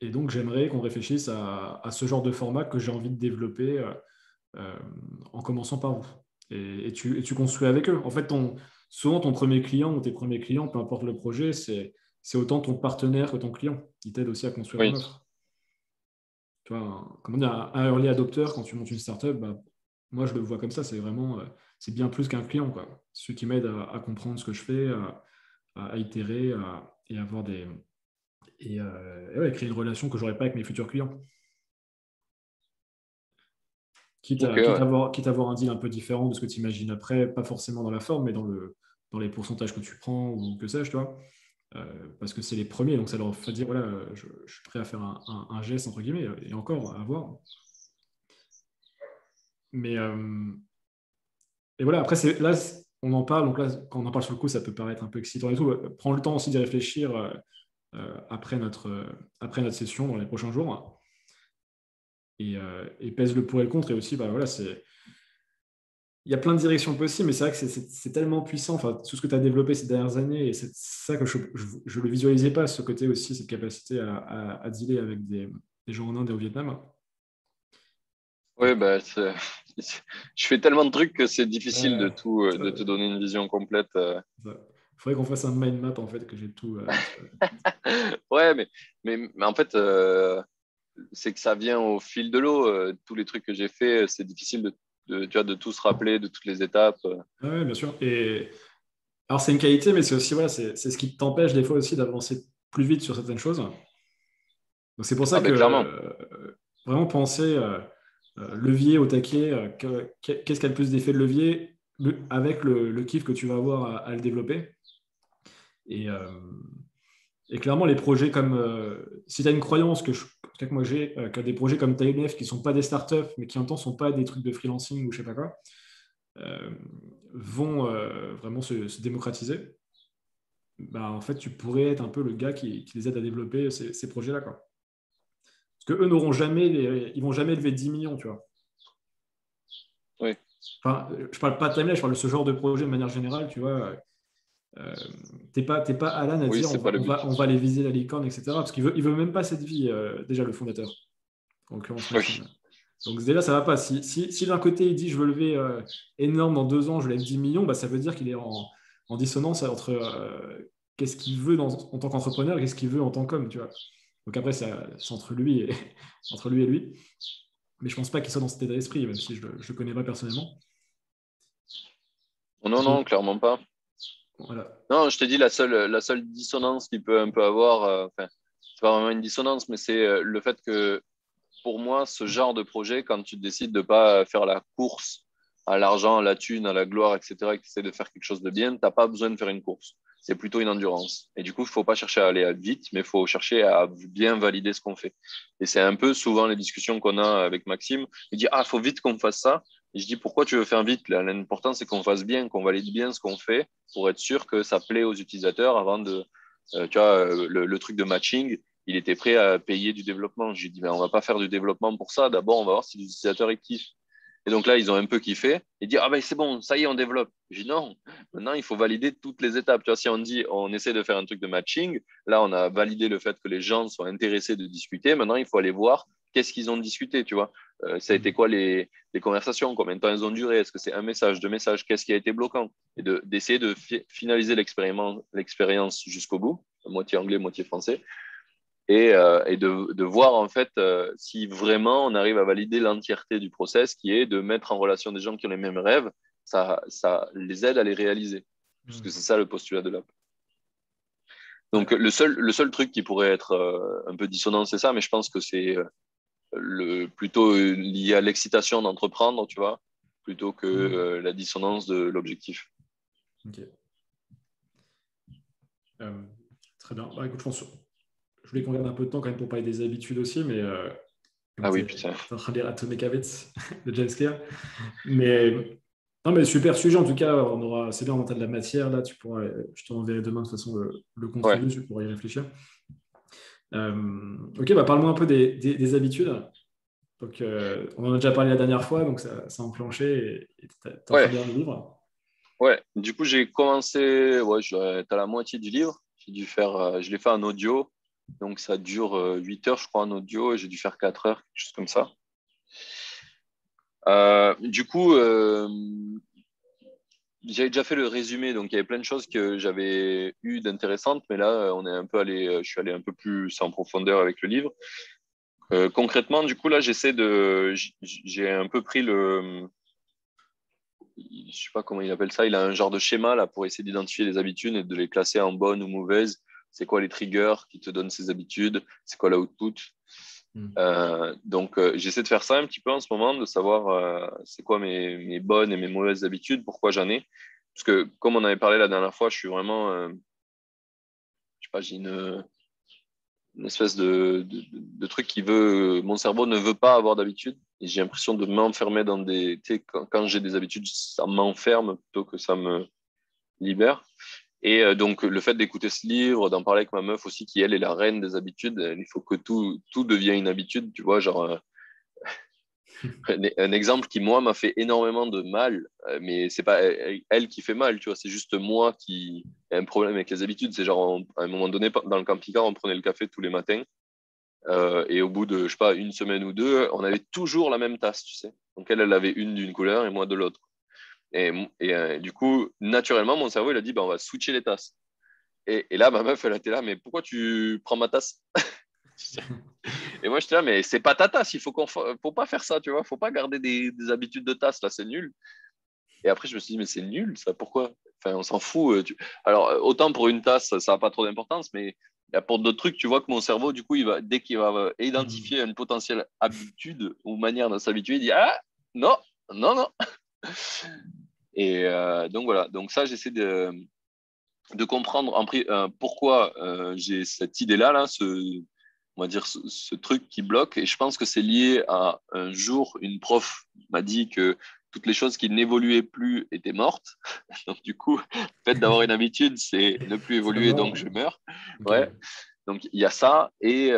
Et donc, j'aimerais qu'on réfléchisse à ce genre de format que j'ai envie de développer euh, en commençant par vous. Et tu construis avec eux. En fait, souvent, ton premier client ou tes premiers clients, peu importe le projet, c'est autant ton partenaire que ton client. Il t'aide aussi à construire ton oui, offre. Tu vois, comment dire, un early adopter, quand tu montes une startup, bah, moi, je le vois comme ça. C'est vraiment, c'est bien plus qu'un client, quoi. Ceux qui m'aident à comprendre ce que je fais, à itérer, et avoir et ouais, créer une relation que j'aurais pas avec mes futurs clients. Quitte ok, à, quitte à ouais. avoir, quitte à avoir un deal un peu différent de ce que tu imagines après, pas forcément dans la forme, mais dans les pourcentages que tu prends ou que sais-je, tu vois. Parce que c'est les premiers, donc ça leur fait dire, voilà, je suis prêt à faire un geste, entre guillemets, et encore, à voir. Mais, et voilà, après, là, on en parle, donc là, quand on en parle sur le coup, ça peut paraître un peu excitant et tout. Prends le temps aussi d'y réfléchir après notre session dans les prochains jours, et pèse le pour et le contre, et aussi, bah, voilà, il y a plein de directions possibles, mais c'est vrai que c'est tellement puissant, enfin, tout ce que tu as développé ces dernières années, et c'est ça que je ne le visualisais pas, ce côté aussi, cette capacité à dealer avec des gens en Inde et au Vietnam. Oui, bah, je fais tellement de trucs que c'est difficile Euh, de te donner une vision complète. Il faudrait qu'on fasse un mind map, en fait, que j'ai tout. Ouais, mais en fait, c'est que ça vient au fil de l'eau. Tous les trucs que j'ai fait, c'est difficile tu vois, de tout se rappeler, de toutes les étapes. Ouais, bien sûr. Et alors, c'est une qualité, mais c'est aussi, voilà, c'est ce qui t'empêche des fois aussi d'avancer plus vite sur certaines choses. Donc, c'est pour ça Ah que ben clairement. vraiment penser levier au taquet, qu'est-ce qui a le plus d'effet de levier avec le kiff que tu vas avoir à le développer. Et, euh, et clairement, les projets comme. Si tu as une croyance que moi j'ai, que des projets comme TimeLeft qui ne sont pas des startups, mais qui en même temps ne sont pas des trucs de freelancing ou je sais pas quoi, euh, vont vraiment se démocratiser, bah, en fait, tu pourrais être un peu le gars qui les aide à développer ces projets-là, quoi. Parce qu'eux n'auront jamais, ils vont jamais lever 10 millions, tu vois. Oui, Enfin, je parle pas de Timeless, je parle de ce genre de projet de manière générale, tu vois. Euh, t'es pas Alan à oui, dire c'est pas le but. on va aller viser la licorne, etc. Parce qu'il veut même pas cette vie, déjà le fondateur, en l'occurrence Maxime. Oui, Donc déjà, ça va pas. Si d'un côté il dit je veux lever énorme dans 2 ans, je lève 10 millions, bah, ça veut dire qu'il est en dissonance entre qu'est-ce qu'il veut en tant qu'entrepreneur et qu'est-ce qu'il veut en tant qu'homme, tu vois. Donc après, c'est entre lui et, entre lui et lui. Mais je pense pas qu'il soit dans cet état d'esprit, même si je le connais pas personnellement. non, Donc non, clairement pas. voilà. Non, je t'ai dit la seule dissonance qu'il peut un peu avoir, enfin, c'est pas vraiment une dissonance, mais c'est le fait que pour moi, ce genre de projet, quand tu décides de pas faire la course à l'argent, à la thune, à la gloire, etc., et que tu essaies de faire quelque chose de bien, tu n'as pas besoin de faire une course. C'est plutôt une endurance. Et du coup, il ne faut pas chercher à aller vite, mais il faut chercher à bien valider ce qu'on fait. Et c'est un peu souvent les discussions qu'on a avec Maxime. Il dit, ah, il faut vite qu'on fasse ça. Et je dis, pourquoi tu veux faire vite là? L'important, c'est qu'on fasse bien, qu'on valide bien ce qu'on fait pour être sûr que ça plaît aux utilisateurs avant de. Tu vois, le truc de matching, il était prêt à payer du développement. J'ai dit, mais on va pas faire du développement pour ça. D'abord, on va voir si les utilisateurs ils kiffent. Et donc là, ils ont un peu kiffé et dit, ah ben c'est bon, ça y est, on développe. J'ai dit, non, maintenant, il faut valider toutes les étapes. Tu vois, si on dit, on essaie de faire un truc de matching, là, on a validé le fait que les gens sont intéressés de discuter. Maintenant, il faut aller voir qu'est-ce qu'ils ont discuté, tu vois. Ça a été quoi les conversations, combien de temps elles ont duré, est-ce que c'est un message, deux messages, qu'est-ce qui a été bloquant, et d'essayer de finaliser l'expérience jusqu'au bout, moitié anglais, moitié français, et de voir en fait si vraiment on arrive à valider l'entièreté du process, qui est de mettre en relation des gens qui ont les mêmes rêves, ça les aide à les réaliser, puisque c'est ça le postulat de l'app. Donc le seul truc qui pourrait être un peu dissonant, c'est ça, mais je pense que c'est plutôt lié à l'excitation d'entreprendre, tu vois, plutôt que la dissonance de l'objectif. Ok. Très bien. Bah, écoute, je voulais qu'on garde un peu de temps quand même pour parler des habitudes aussi, mais Ah oui, putain. t'es en train de lire Atomic Habits de James Clear. Mais non, mais super sujet en tout cas. C'est bien, on a de la matière là. Je t'enverrai demain de toute façon le compte Ouais. rendu, tu pourras y réfléchir. Ok, bah parle-moi un peu des habitudes. Donc, on en a déjà parlé la dernière fois, donc ça a enclenché et t'es en train Ouais. de lire le livre. Ouais. Du coup, j'ai commencé, ouais, je dois être à la moitié du livre. Je l'ai fait en audio. Donc, ça dure 8 heures, je crois, en audio, et j'ai dû faire 4 heures, quelque chose comme ça. Du coup, j'avais déjà fait le résumé, donc il y avait plein de choses que j'avais eu d'intéressantes, mais là, je suis allé un peu plus en profondeur avec le livre. Concrètement, du coup, là, j'ai un peu pris je sais pas comment il appelle ça, il a un genre de schéma là pour essayer d'identifier les habitudes et de les classer en bonnes ou mauvaises. C'est quoi les triggers qui te donnent ces habitudes? C'est quoi l'output? Donc, j'essaie de faire ça un petit peu en ce moment, de savoir c'est quoi mes bonnes et mes mauvaises habitudes, pourquoi j'en ai. Parce que, comme on avait parlé la dernière fois, je suis vraiment, je sais pas, j'ai une espèce de truc qui veut, mon cerveau ne veut pas avoir d'habitude. Et j'ai l'impression de m'enfermer dans des, tu sais, quand j'ai des habitudes, ça m'enferme plutôt que ça me libère. Et donc, le fait d'écouter ce livre, d'en parler avec ma meuf aussi, qui elle est la reine des habitudes, il faut que tout devienne une habitude, tu vois, genre, un exemple qui, moi, m'a fait énormément de mal, mais c'est pas elle qui fait mal, tu vois, c'est juste moi qui ai un problème avec les habitudes. C'est genre, à un moment donné, dans le camping-car, on prenait le café tous les matins, et au bout de, je sais pas, une semaine ou deux, on avait toujours la même tasse, tu sais. Donc, elle avait une d'une couleur et moi de l'autre. Et du coup, naturellement, mon cerveau, il a dit, bah, on va switcher les tasses. Et là, ma meuf, elle était là, mais pourquoi tu prends ma tasse? Et moi, j'étais là, mais c'est pas ta tasse, faut pas faire ça, tu vois, faut pas garder des habitudes de tasse, là, c'est nul. Et après, je me suis dit, mais c'est nul, ça, pourquoi? Enfin, on s'en fout. Alors, autant pour une tasse, ça n'a pas trop d'importance, mais pour d'autres trucs, tu vois que mon cerveau, du coup, dès qu'il va identifier une potentielle habitude ou manière de s'habituer, il dit, ah, non, non, non. Et donc, voilà. Donc, ça, j'essaie de comprendre pourquoi j'ai cette idée-là, là, on va dire ce truc qui bloque. Et je pense que c'est lié à un jour, une prof m'a dit que toutes les choses qui n'évoluaient plus étaient mortes. Donc du coup, le fait d'avoir une habitude, c'est ne plus C'est la évoluer, donc mort. je meurs. Ok. Ouais. Donc il y a ça. Et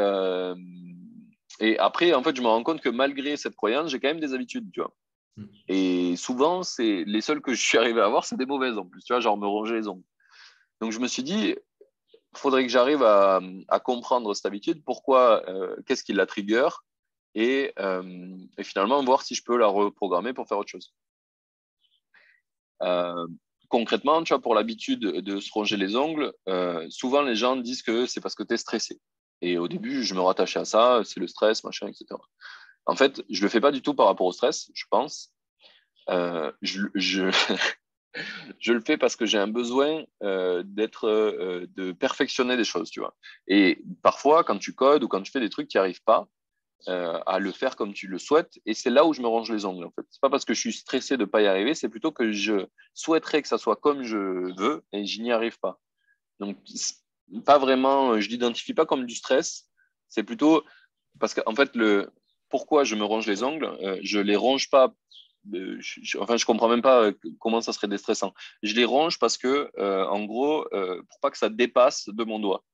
après, en fait, je me rends compte que malgré cette croyance, j'ai quand même des habitudes, tu vois. Et souvent, c'est les seules que je suis arrivé à avoir, c'est des mauvaises en plus, tu vois, genre me ronger les ongles. Donc je me suis dit, il faudrait que j'arrive à comprendre cette habitude, pourquoi, qu'est-ce qui la trigger, et finalement voir si je peux la reprogrammer pour faire autre chose. Euh, Concrètement, tu vois, pour l'habitude de se ronger les ongles, souvent les gens disent que c'est parce que tu es stressé. Et au début, je me rattachais à ça, c'est le stress, machin, etc. En fait, je le fais pas du tout par rapport au stress, je pense. Je je le fais parce que j'ai un besoin de perfectionner des choses, tu vois. Et parfois, quand tu codes ou quand tu fais des trucs, tu n'y arrives pas à le faire comme tu le souhaites. Et c'est là où je me range les ongles, en fait. C'est pas parce que je suis stressé de ne pas y arriver, c'est plutôt que je souhaiterais que ça soit comme je veux et je n'y arrive pas. Donc, pas vraiment, je l'identifie pas comme du stress. C'est plutôt parce qu'en fait, pourquoi je me ronge les ongles, je les ronge pas enfin, je comprends même pas comment ça serait déstressant. Je les ronge parce que, en gros, pour pas que ça dépasse de mon doigt.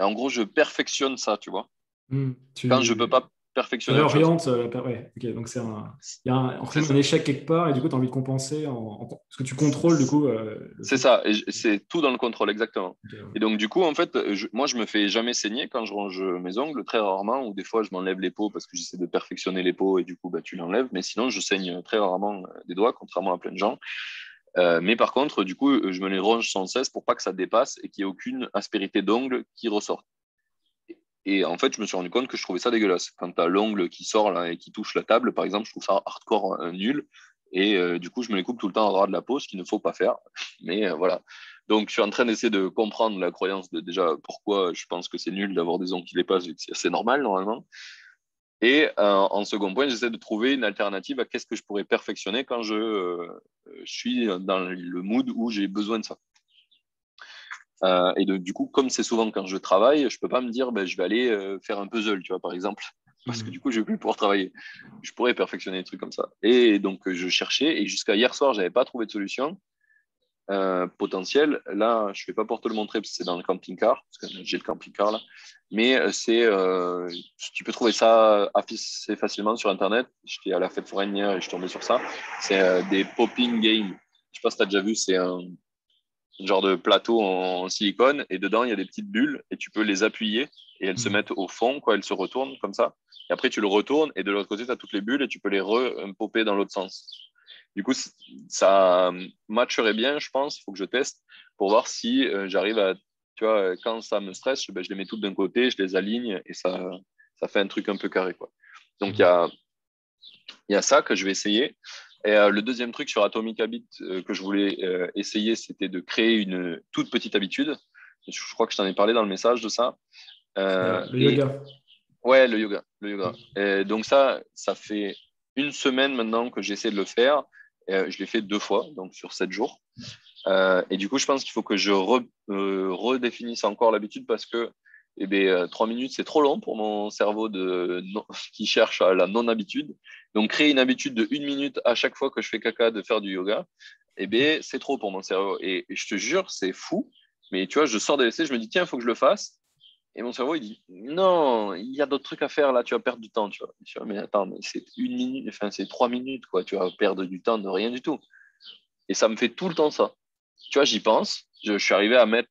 Et en gros, je perfectionne ça, tu vois. Quand je peux pas Tu perfectionner autre chose. réorientes. Ouais, ok, donc il y a C'est un ça. échec quelque part et du coup, tu as envie de compenser parce que tu contrôles du coup le C'est fait. ça, et c'est tout dans le contrôle, exactement. Ok, Et donc, du coup, en fait, moi, je me fais jamais saigner quand je range mes ongles, très rarement, ou des fois, je m'enlève les peaux parce que j'essaie de perfectionner les peaux et du coup, bah, tu l'enlèves. Mais sinon, je saigne très rarement des doigts, contrairement à plein de gens. Mais par contre, du coup, je me les ronge sans cesse pour pas que ça dépasse et qu'il n'y ait aucune aspérité d'ongle qui ressorte. Et en fait, je me suis rendu compte que je trouvais ça dégueulasse. Quand tu as l'ongle qui sort là, et qui touche la table, par exemple, je trouve ça hardcore nul. Et du coup, je me les coupe tout le temps en ras de la peau, ce qu'il ne faut pas faire. Mais voilà. Donc, je suis en train d'essayer de comprendre la croyance de déjà pourquoi je pense que c'est nul d'avoir des ongles qui dépassent, et que c'est assez normal normalement. Et en second point, j'essaie de trouver une alternative à qu'est-ce que je pourrais perfectionner quand je suis dans le mood où j'ai besoin de ça. Et du coup, comme c'est souvent quand je travaille, je peux pas me dire, ben, je vais aller faire un puzzle, tu vois, par exemple, parce que du coup, je vais plus pouvoir travailler. Je pourrais perfectionner des trucs comme ça. Et donc, je cherchais, et jusqu'à hier soir, j'avais pas trouvé de solution potentielle. Là, je vais pas pouvoir te le montrer parce que c'est dans le camping-car, parce que j'ai le camping-car là. Mais tu peux trouver ça assez facilement sur Internet. J'étais à la fête foraine hier et je suis tombé sur ça. C'est des popping games. Je sais pas si tu as déjà vu, c'est un genre de plateau en silicone et dedans il y a des petites bulles et tu peux les appuyer et elles se mettent au fond, quoi, elles se retournent comme ça. Et après tu le retournes et de l'autre côté tu as toutes les bulles et tu peux les popper dans l'autre sens. Du coup, ça matcherait bien, je pense. Il faut que je teste pour voir si j'arrive à, tu vois, quand ça me stresse, ben, je les mets toutes d'un côté, je les aligne et ça fait un truc un peu carré, quoi. Donc il y a ça que je vais essayer. Et le deuxième truc sur Atomic Habit que je voulais essayer, c'était de créer une toute petite habitude. Je crois que je t'en ai parlé dans le message de ça. Le Et yoga. ouais, le yoga, le yoga. Et donc ça fait une semaine maintenant que j'essaie de le faire. Et, je l'ai fait 2 fois, donc sur 7 jours. Et du coup, je pense qu'il faut que je redéfinisse encore l'habitude parce que 3 minutes, c'est trop long pour mon cerveau qui cherche à la non-habitude. Donc, créer une habitude de 1 minute à chaque fois que je fais caca de faire du yoga, c'est trop pour mon cerveau. Et je te jure, c'est fou. Mais tu vois, je sors des WC, je me dis, tiens, il faut que je le fasse. Et mon cerveau, il dit, non, il y a d'autres trucs à faire là, tu vas perdre du temps. Tu vois. Je dis, mais attends, mais c'est 1 minute, enfin, c'est 3 minutes, quoi. Tu vas perdre du temps de rien du tout. Et ça me fait tout le temps ça. Tu vois, j'y pense. Je suis arrivé à mettre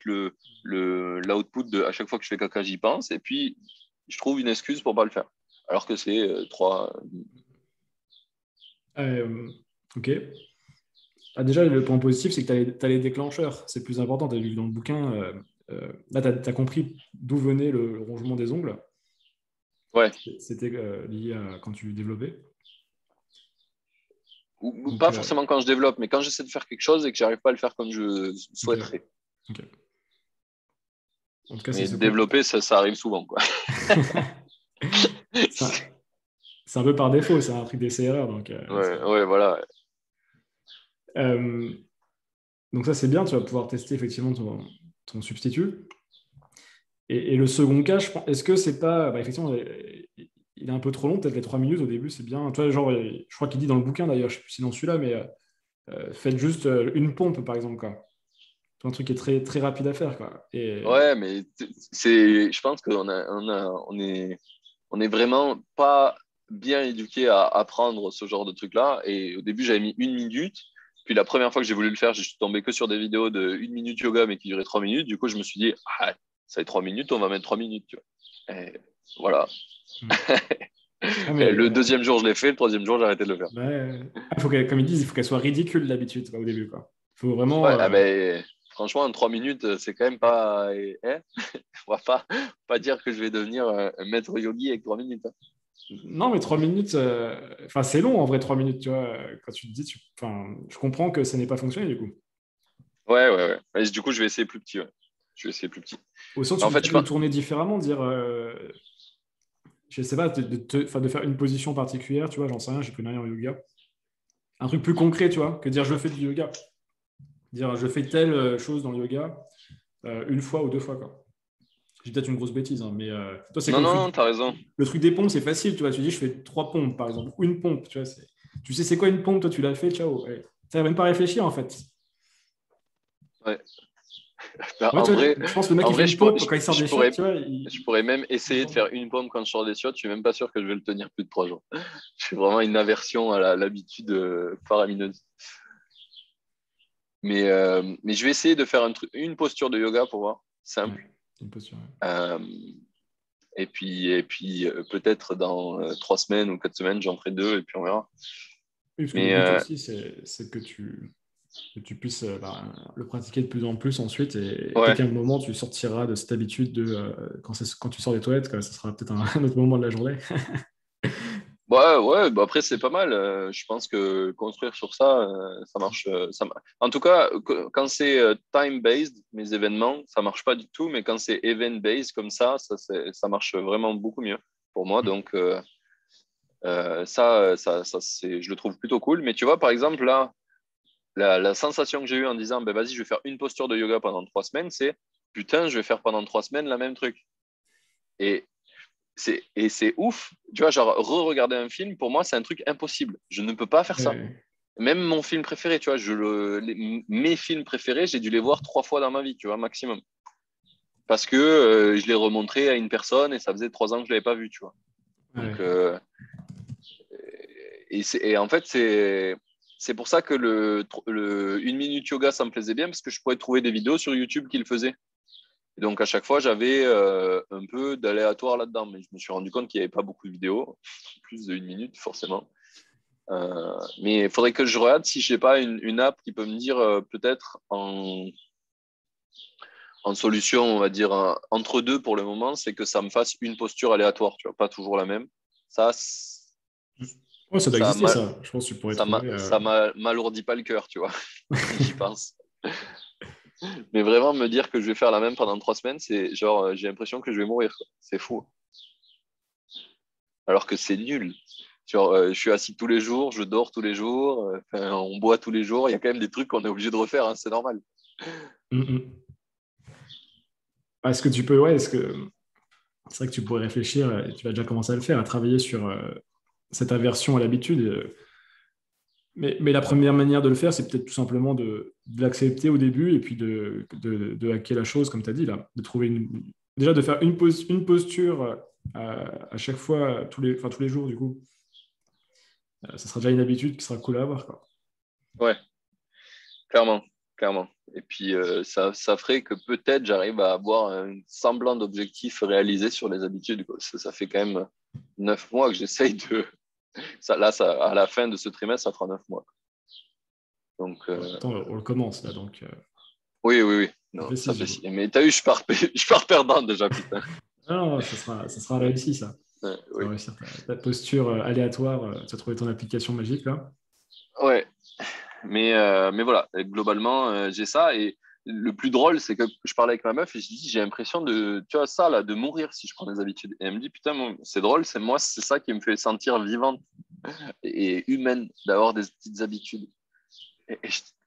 l'output de à chaque fois que je fais caca, j'y pense. Et puis, je trouve une excuse pour pas le faire. Alors que c'est 3. Ok. Ah, déjà, le point positif, c'est que tu as les déclencheurs. C'est plus important. Tu as lu dans le bouquin. Là, tu as compris d'où venait le rongement des ongles. Ouais. C'était lié à quand tu développais. Ou Donc, pas forcément quand je développe, mais quand j'essaie de faire quelque chose et que j'arrive pas à le faire comme je ok. souhaiterais. Ok. En tout cas, Mais développer, ça arrive souvent, quoi. ça- c'est un peu par défaut, c'est un truc d'essai-erreur. Ouais, ouais, voilà. Euh, donc ça, c'est bien, tu vas pouvoir tester effectivement ton substitut. Et le second cas, est-ce que c'est pas... Bah, effectivement, il est un peu trop long, peut-être les 3 minutes au début, c'est bien. Tu vois, genre, je crois qu'il dit dans le bouquin d'ailleurs, je sais plus si c'est dans celui-là, mais faites juste une pompe, par exemple, quoi. C'est un truc qui est très, très rapide à faire, quoi. Ouais, mais je pense on est vraiment pas bien éduqué à apprendre ce genre de truc-là. Et au début, j'avais mis 1 minute. Puis la première fois que j'ai voulu le faire, je suis tombé que sur des vidéos de 1 minute yoga, mais qui duraient 3 minutes. Du coup, je me suis dit, ah, ça fait 3 minutes, on va mettre 3 minutes, tu vois. Et voilà. Ah, Et le mais deuxième jour, je l'ai fait. Le troisième jour, j'ai arrêté de le faire. ouais. Comme ils disent, il faut qu'elle soit ridicule d'habitude, quoi, au début, quoi. Il faut vraiment... Ouais, ah ben, franchement, en 3 minutes, c'est quand même pas. Hein. On va pas dire que je vais devenir un maître yogi avec 3 minutes, hein. Non, mais 3 minutes, enfin, c'est long en vrai, 3 minutes, tu vois. Quand tu te dis, enfin, je comprends que ça n'ait pas fonctionné du coup. Ouais, ouais, ouais. Mais du coup, je vais essayer plus petit. Ouais. Je vais essayer plus petit. Au sens, tu En peux fait, je peut-être le pense. tourner différemment, dire, je sais pas, enfin, de faire une position particulière, tu vois, j'en sais rien, j'ai plus rien en yoga. Un truc plus concret, tu vois, que dire je fais du yoga. Dire je fais telle chose dans le yoga une fois ou deux fois, quoi. J'ai peut-être une grosse bêtise, hein, mais toi, c'est Non, comme non, t'as raison. le truc des pompes, c'est facile, tu vois. Tu dis je fais 3 pompes, par exemple, ou une pompe, tu vois. Tu sais, c'est quoi une pompe, toi, tu l'as fait, ciao. Ouais. Ça même pas réfléchir, en fait. Ouais. Ben, Ouais, tu vois, je pense que le mec en qui fait vrai, une pompe quand il sort des chiottes, tu vois, je pourrais même essayer de faire une pompe quand je sors des chiottes. Je suis même pas sûr que je vais le tenir plus de 3 jours. J'ai vraiment une aversion à l'habitude faramineuse. Mais je vais essayer de faire une posture de yoga pour voir, ouais, simple. une posture. Ouais. Euh, et puis peut-être dans 3 semaines ou 4 semaines, j'en ferai 2 et puis on verra. Oui, parce que le Mais but aussi, c'est que tu puisses le pratiquer de plus en plus ensuite et peut-être ouais, qu'à un moment, tu sortiras de cette habitude de quand tu sors des toilettes, ça sera peut-être un autre moment de la journée. ouais, bah après c'est pas mal. Je pense que construire sur ça, ça marche. En tout cas, quand c'est time-based, mes événements, ça marche pas du tout. Mais quand c'est event-based comme ça marche vraiment beaucoup mieux pour moi. Donc je le trouve plutôt cool. Mais tu vois, par exemple, là, la sensation que j'ai eue en disant, ben vas-y, je vais faire une posture de yoga pendant 3 semaines, c'est putain, je vais faire pendant 3 semaines la même truc. Et c'est ouf. Tu vois, genre, re-regarder un film, pour moi, c'est un truc impossible. Je ne peux pas faire ça. Ouais, Même mon film préféré, tu vois, mes films préférés, j'ai dû les voir 3 fois dans ma vie, tu vois, maximum. Parce que je l'ai remontré à une personne et ça faisait 3 ans que je ne l'avais pas vu, tu vois. Donc, ouais. et en fait, c'est pour ça que le 1 minute yoga, ça me plaisait bien, parce que je pouvais trouver des vidéos sur YouTube qui le faisaient. Et donc, à chaque fois, j'avais un peu d'aléatoire là-dedans. Mais je me suis rendu compte qu'il n'y avait pas beaucoup de vidéos, plus d'1 minute, forcément. Mais il faudrait que je regarde si je n'ai pas une app qui peut me dire peut-être en solution, on va dire entre deux pour le moment, c'est que ça me fasse une posture aléatoire, tu vois, pas toujours la même. Ça, Ouais, ça doit ça exister, m'a- ça. Je pense que tu pourrais trouver. m'alourdit pas le cœur, tu vois, si j'y pense. Mais vraiment, me dire que je vais faire la même pendant 3 semaines, c'est genre, j'ai l'impression que je vais mourir, quoi. C'est fou. Alors que c'est nul. Genre, je suis assis tous les jours, je dors tous les jours, on boit tous les jours. Il y a quand même des trucs qu'on est obligé de refaire, hein, c'est normal. Mm. Est-ce que tu peux, ouais, c'est vrai que tu pourrais réfléchir, et tu vas déjà commencer à le faire, à travailler sur cette aversion à l'habitude. Mais la première manière de le faire, c'est peut-être tout simplement de l'accepter au début et puis de hacker la chose, comme tu as dit, là. De trouver déjà de faire une posture à chaque fois, tous les jours, du coup. Ça sera déjà une habitude qui sera cool à avoir, quoi. Ouais, clairement, clairement. Et puis, ça ferait que peut-être j'arrive à avoir un semblant d'objectif réalisé sur les habitudes, quoi. Ça fait quand même 9 mois que j'essaye de. À la fin de ce trimestre, ça fera 9 mois. Donc, Ouais, attends, on le commence, là, donc oui, oui, oui. ça Non, fait ça 6 fait du coup. mais t'as vu, je pars perdant déjà, putain. Non, ça sera réussi, ça. Ça Oui. va réussir. Ta posture aléatoire, tu as trouvé ton application magique, là. Ouais. Mais voilà, globalement, j'ai ça. Et le plus drôle, c'est que je parlais avec ma meuf et je dis, j'ai l'impression tu vois, ça, là, de mourir si je prends des habitudes. Et elle me dit, putain, c'est drôle, c'est ça qui me fait sentir vivante et humaine d'avoir des petites habitudes.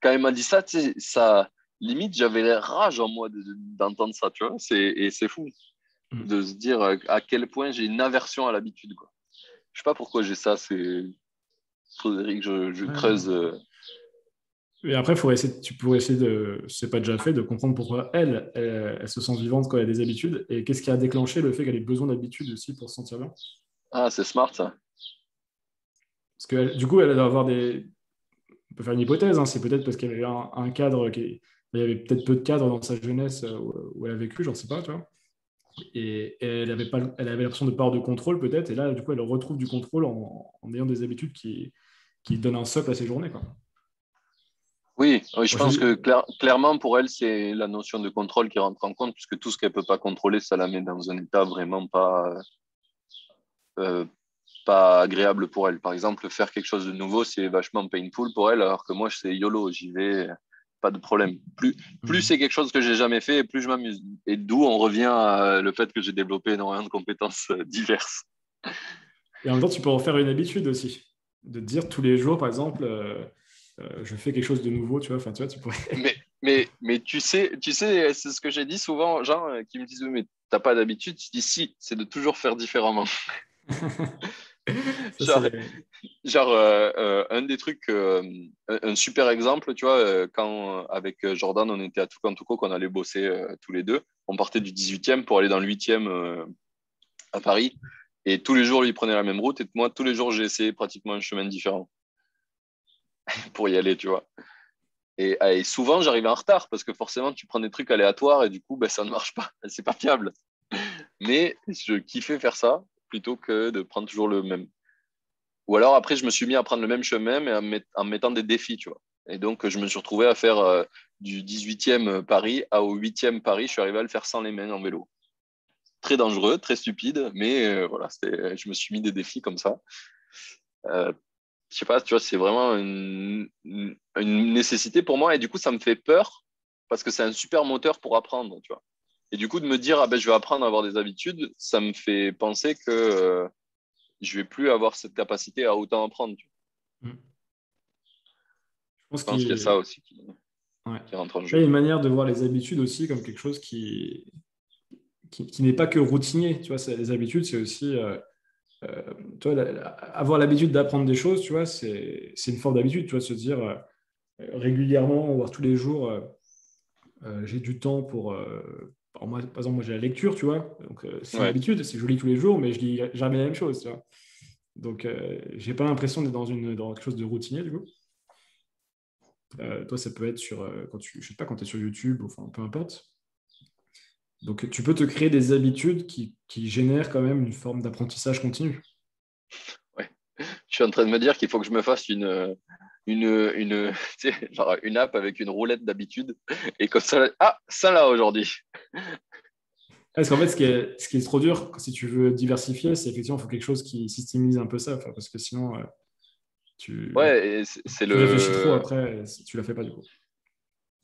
Quand elle m'a dit ça, tu sais, ça, limite, j'avais la rage en moi d'entendre ça, tu vois. Et c'est fou Mm. de se dire à quel point j'ai une aversion à l'habitude, quoi. Je sais pas pourquoi j'ai ça, faudrait que je Ouais, creuse. non. Et après, tu pourrais essayer de, si c'est pas déjà fait, de comprendre pourquoi elle se sent vivante quand elle a des habitudes et qu'est-ce qui a déclenché le fait qu'elle ait besoin d'habitudes aussi pour se sentir bien. Ah, c'est smart, ça. Parce que du coup, elle doit avoir des. On peut faire une hypothèse, hein, c'est peut-être parce qu'il y avait un cadre il y avait peut-être peu de cadres dans sa jeunesse où elle a vécu, j'en sais pas, tu vois. Et elle avait pas, elle avait l'impression de peur de contrôle peut-être, et là, du coup, elle retrouve du contrôle en ayant des habitudes qui donnent un socle à ses journées, quoi. Oui, oui, je Moi, je pense dis, que clairement, pour elle, c'est la notion de contrôle qui rentre en compte, puisque tout ce qu'elle peut pas contrôler, ça la met dans un état vraiment euh, pas agréable pour elle. Par exemple, faire quelque chose de nouveau, c'est vachement painful pour elle, alors que moi, c'est YOLO, j'y vais, pas de problème. Plus Mhm. c'est quelque chose que j'ai jamais fait, plus je m'amuse. Et d'où on revient à le fait que j'ai développé énormément de compétences diverses. Et en même temps, tu peux en faire une habitude aussi, de te dire tous les jours, par exemple, je fais quelque chose de nouveau, tu vois, enfin, tu vois, tu pourrais. Mais tu sais, c'est ce que j'ai dit souvent aux gens qui me disent, oui, mais t'as pas d'habitude. Je dis, si, c'est de toujours faire différemment. Ça, Genre, c'est... un des trucs, un super exemple, tu vois, quand avec Jordan, on était à Toucan qu'on allait bosser tous les deux. On partait du 18e pour aller dans le 8e à Paris. Et tous les jours, lui, il prenait la même route. Et moi, tous les jours, j'ai essayé pratiquement un chemin différent pour y aller, tu vois. Et souvent, j'arrivais en retard parce que forcément, tu prends des trucs aléatoires et du coup, ben, ça ne marche pas. C'est pas fiable. Mais je kiffais faire ça plutôt que de prendre toujours le même. Ou alors après, je me suis mis à prendre le même chemin, mais en me mettant des défis, tu vois. Et donc, je me suis retrouvé à faire du 18e Paris au 8e Paris. Je suis arrivé à le faire sans les mains en vélo. Très dangereux, très stupide, mais voilà, je me suis mis des défis comme ça. Euh, je sais pas, tu vois, c'est vraiment une nécessité pour moi. Et du coup, ça me fait peur parce que c'est un super moteur pour apprendre, tu vois. Et du coup, de me dire, ah ben, je vais apprendre à avoir des habitudes, ça me fait penser que je vais plus avoir cette capacité à autant apprendre, tu vois. Mm. Je pense Je pense qu'il y a ça qu'il aussi ouais. qui rentre en Il y jeu. a une manière de voir les habitudes aussi comme quelque chose qui n'est pas que routinier. Tu vois, les habitudes, c'est aussi euh, tu vois, avoir l'habitude d'apprendre des choses, tu vois, c'est une forme d'habitude, tu vois, se dire régulièrement, voire tous les jours, j'ai du temps pour. Moi, par exemple, moi j'ai la lecture, tu vois, donc c'est une Ouais. habitude, c'est je lis tous les jours, mais je lis jamais la même chose, tu vois. Donc, j'ai pas l'impression d'être dans quelque chose de routinier, du coup. Toi, ça peut être sur, quand tu, je sais pas, quand tu es sur YouTube, enfin, peu importe. Donc, tu peux te créer des habitudes qui génèrent quand même une forme d'apprentissage continu. Ouais. Je suis en train de me dire qu'il faut que je me fasse tu sais, genre une app avec une roulette d'habitude. Et comme ça, ah, ça là aujourd'hui. Parce qu'en fait, ce qui est trop dur, si tu veux diversifier, c'est effectivement, il faut quelque chose qui systemise un peu ça, enfin, parce que sinon, tu, Ouais, et c'est tu réfléchis trop le, après, tu la fais pas du coup.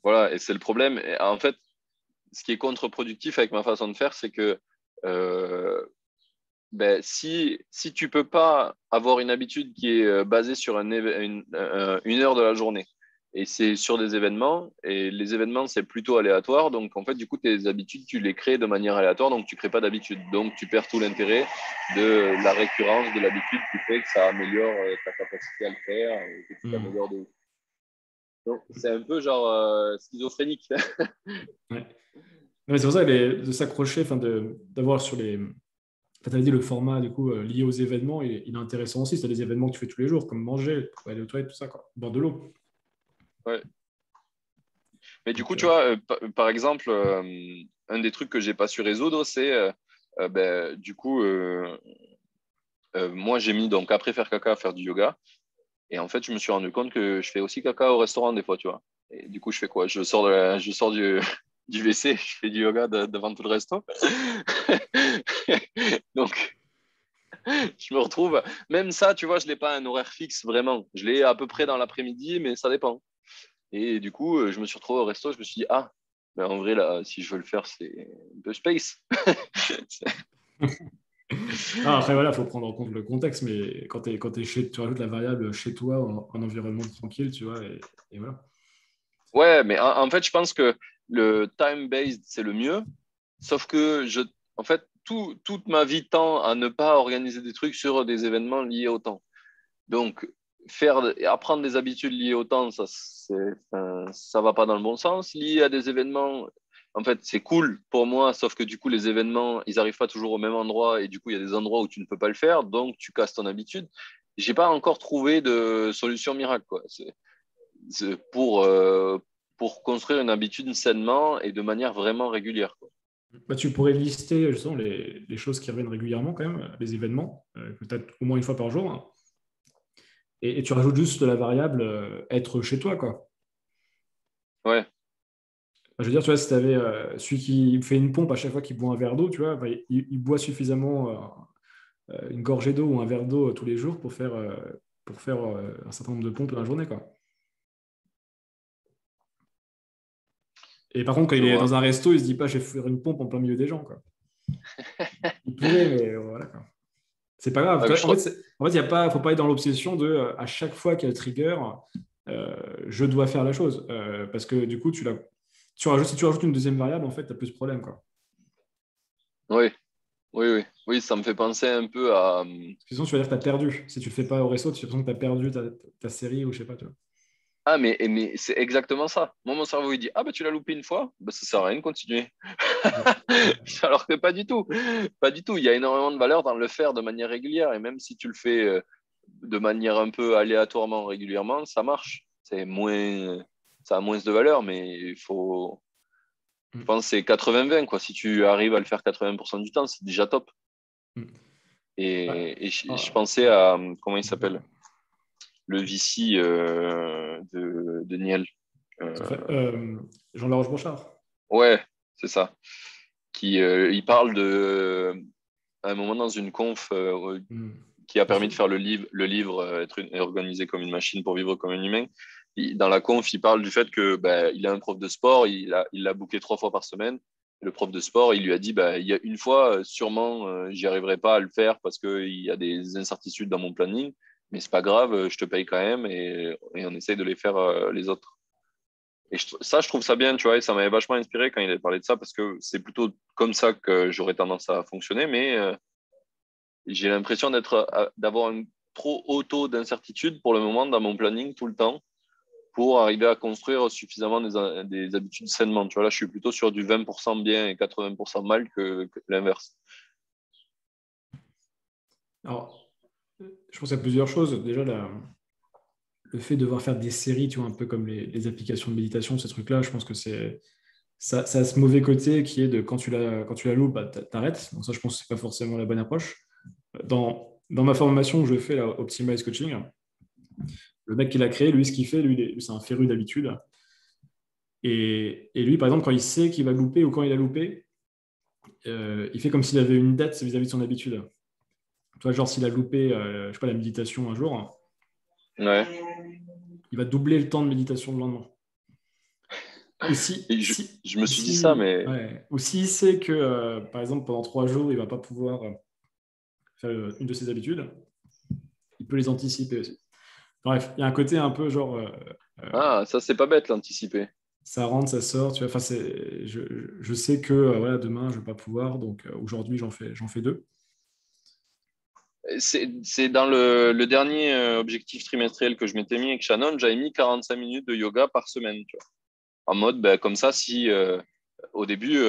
voilà, et c'est le problème. Et en fait, ce qui est contre-productif avec ma façon de faire, c'est que euh, ben, si tu peux pas avoir une habitude qui est basée sur une heure de la journée, et c'est sur des événements, et les événements, c'est plutôt aléatoire, donc en fait, du coup, tes habitudes, tu les crées de manière aléatoire, donc tu crées pas d'habitude. Donc, tu perds tout l'intérêt de la récurrence de l'habitude qui fait que ça améliore ta capacité à le faire, et que tu Hmm. t'améliores de ouf. Donc, c'est un peu genre schizophrénique. Ouais. Ouais, c'est pour ça de s'accrocher, enfin, d'avoir sur les. Enfin, tu as dit le format du coup lié aux événements, il est intéressant aussi. C'est des événements que tu fais tous les jours, comme manger, pour aller aux toilettes, tout ça, quoi. Boire de l'eau. Ouais. Mais du Donc, coup, tu vois, par exemple, un des trucs que j'ai pas su résoudre, c'est ben, du coup, moi, j'ai mis donc après faire caca à faire du yoga. Et en fait, je me suis rendu compte que je fais aussi caca au restaurant des fois, tu vois. Et du coup, je fais quoi? Je sors du WC, je fais du yoga devant tout le resto. Donc, je me retrouve, même ça, tu vois, je l'ai pas un horaire fixe vraiment. Je l'ai à peu près dans l'après-midi, mais ça dépend. Et du coup, je me suis retrouvé au resto, je me suis dit, ah, ben en vrai, là, si je veux le faire, c'est un peu space. ah, après, voilà, il faut prendre en compte le contexte, mais quand t'es chez, tu rajoutes la variable chez toi, en environnement tranquille, tu vois, et voilà. Ouais, mais en fait, je pense que le time-based, c'est le mieux. Sauf que en fait, toute ma vie tend à ne pas organiser des trucs sur des événements liés au temps. Donc, apprendre des habitudes liées au temps, enfin, ça va pas dans le bon sens. Lié à des événements, en fait, c'est cool pour moi, sauf que du coup, les événements, ils arrivent pas toujours au même endroit et du coup, il y a des endroits où tu ne peux pas le faire, donc tu casses ton habitude. J'ai pas encore trouvé de solution miracle, quoi. C'est pour construire une habitude sainement et de manière vraiment régulière, quoi. Bah, tu pourrais lister justement les choses qui reviennent régulièrement quand même, les événements, peut-être au moins une fois par jour, hein. Et tu rajoutes juste la variable être chez toi, quoi. Ouais, Enfin, je veux dire, tu vois, si tu avais celui qui fait une pompe à chaque fois qu'il boit un verre d'eau, tu vois, bah, il boit suffisamment une gorgée d'eau ou un verre d'eau tous les jours pour faire un certain nombre de pompes dans la journée, quoi. Et par contre, quand je il est vois. dans un resto, il se dit pas, je vais faire une pompe en plein milieu des gens, quoi. Il pourrait, mais voilà, quoi. C'est pas grave. Ouais, je En fait, trouve... y a pas, faut pas être dans l'obsession de à chaque fois qu'il y a le trigger, je dois faire la chose. Parce que du coup, si tu rajoutes une deuxième variable, en fait, tu as plus de problème, quoi. Oui, Oui, oui. Oui, ça me fait penser un peu à. Parce que sinon, tu vas dire que tu as perdu. Si tu le fais pas au resto, tu as l'impression que tu as perdu ta série ou je sais pas, tu vois. Ah, mais c'est exactement ça. Moi, mon cerveau, il dit, ah, bah, tu l'as loupé une fois, bah, ça sert à rien de continuer. Ouais. Alors que pas du tout. Pas du tout. Il y a énormément de valeur dans le faire de manière régulière. Et même si tu le fais de manière un peu aléatoirement régulièrement, ça marche. C'est moins, ça a moins de valeur, mais il faut. Je Mm. pense que c'est 80-20, quoi. Si tu arrives à le faire 80% du temps, c'est déjà top. Mm. Ouais. Et je Ah, pensais à, comment il s'appelle? Le VC de Niel. tout à Euh, fait. Jean Laroche-Brochard. ouais, c'est ça. Il parle à un moment dans une conf Mm. qui a Il permis de fait- faire le livre organisé comme une machine pour vivre comme un humain. Dans la conf, il parle du fait que il a un prof de sport, il l'a booké 3 fois par semaine. Le prof de sport, il lui a dit, il y a une fois, sûrement, j'y arriverai pas à le faire parce qu'il y a des incertitudes dans mon planning, mais c'est pas grave, je te paye quand même et on essaye de les faire les autres. Et ça, je trouve ça bien, tu vois, et ça m'avait vachement inspiré quand il a parlé de ça parce que c'est plutôt comme ça que j'aurais tendance à fonctionner, mais j'ai l'impression d'avoir un trop haut taux d'incertitude pour le moment dans mon planning tout le temps pour arriver à construire suffisamment des habitudes sainement. Tu vois, là, je suis plutôt sur du 20% bien et 80% mal que l'inverse. Alors, je pense à plusieurs choses. Déjà, le fait de devoir faire des séries, tu vois, un peu comme les applications de méditation, ces trucs-là, je pense que ça a ce mauvais côté qui est de quand tu la loupes, bah, t'arrêtes. Donc ça, je pense que c'est pas forcément la bonne approche. Dans ma formation que je fais, là, Optimize Coaching, le mec qui l'a créé, lui, ce qu'il fait, lui, c'est un féru d'habitude. Et lui, par exemple, quand il sait qu'il va louper ou quand il a loupé, il fait comme s'il avait une dette vis-à-vis de son habitude. Tu vois, genre, s'il a loupé, je sais pas, la méditation un jour, Ouais. il va doubler le temps de méditation le lendemain. Ou si, Et si, je me ou suis dit ça, si, mais ouais. Ou s'il sait que, par exemple, pendant 3 jours, il va pas pouvoir faire une de ses habitudes, il peut les anticiper aussi. Bref, il y a un côté un peu genre, ah, ça, c'est pas bête, l'anticiper. ça rentre, ça sort, tu vois. Enfin, je sais que voilà, demain, je vais pas pouvoir, donc aujourd'hui, j'en fais deux. C'est dans le dernier objectif trimestriel que je m'étais mis avec Shannon, j'avais mis 45 minutes de yoga par semaine. Tu vois. En mode, comme ça, si au début,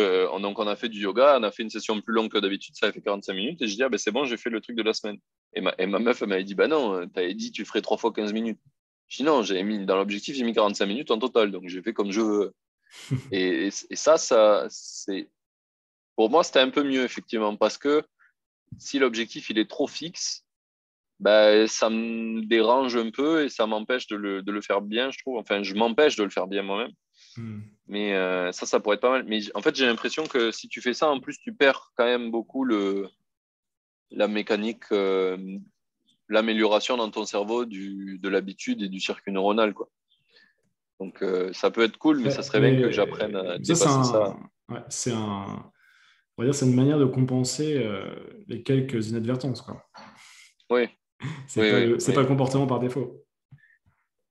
donc on a fait du yoga, on a fait une session plus longue que d'habitude, ça a fait 45 minutes, et je dis, ah, c'est bon, j'ai fait le truc de la semaine. Et ma meuf, elle m'avait dit, bah non, t'avais dit, tu ferais 3 fois 15 minutes. Je dis, non, dans l'objectif, j'ai mis 45 minutes en total, donc j'ai fait comme je veux. Et ça, pour moi, c'était un peu mieux, effectivement, parce que si l'objectif, il est trop fixe, ça me dérange un peu et ça m'empêche de le faire bien, je trouve. Enfin, je m'empêche de le faire bien moi-même. Hmm. Mais ça pourrait être pas mal. Mais en fait, j'ai l'impression que si tu fais ça, en plus, tu perds quand même beaucoup la mécanique, l'amélioration dans ton cerveau de l'habitude et du circuit neuronal, quoi. Donc, ça peut être cool, mais ça Ouais, serait bien que j'apprenne à ça, dépasser ça. ouais, on va dire, c'est une manière de compenser les quelques inadvertances, quoi. Oui, oui, oui, C'est pas oui. le comportement par défaut.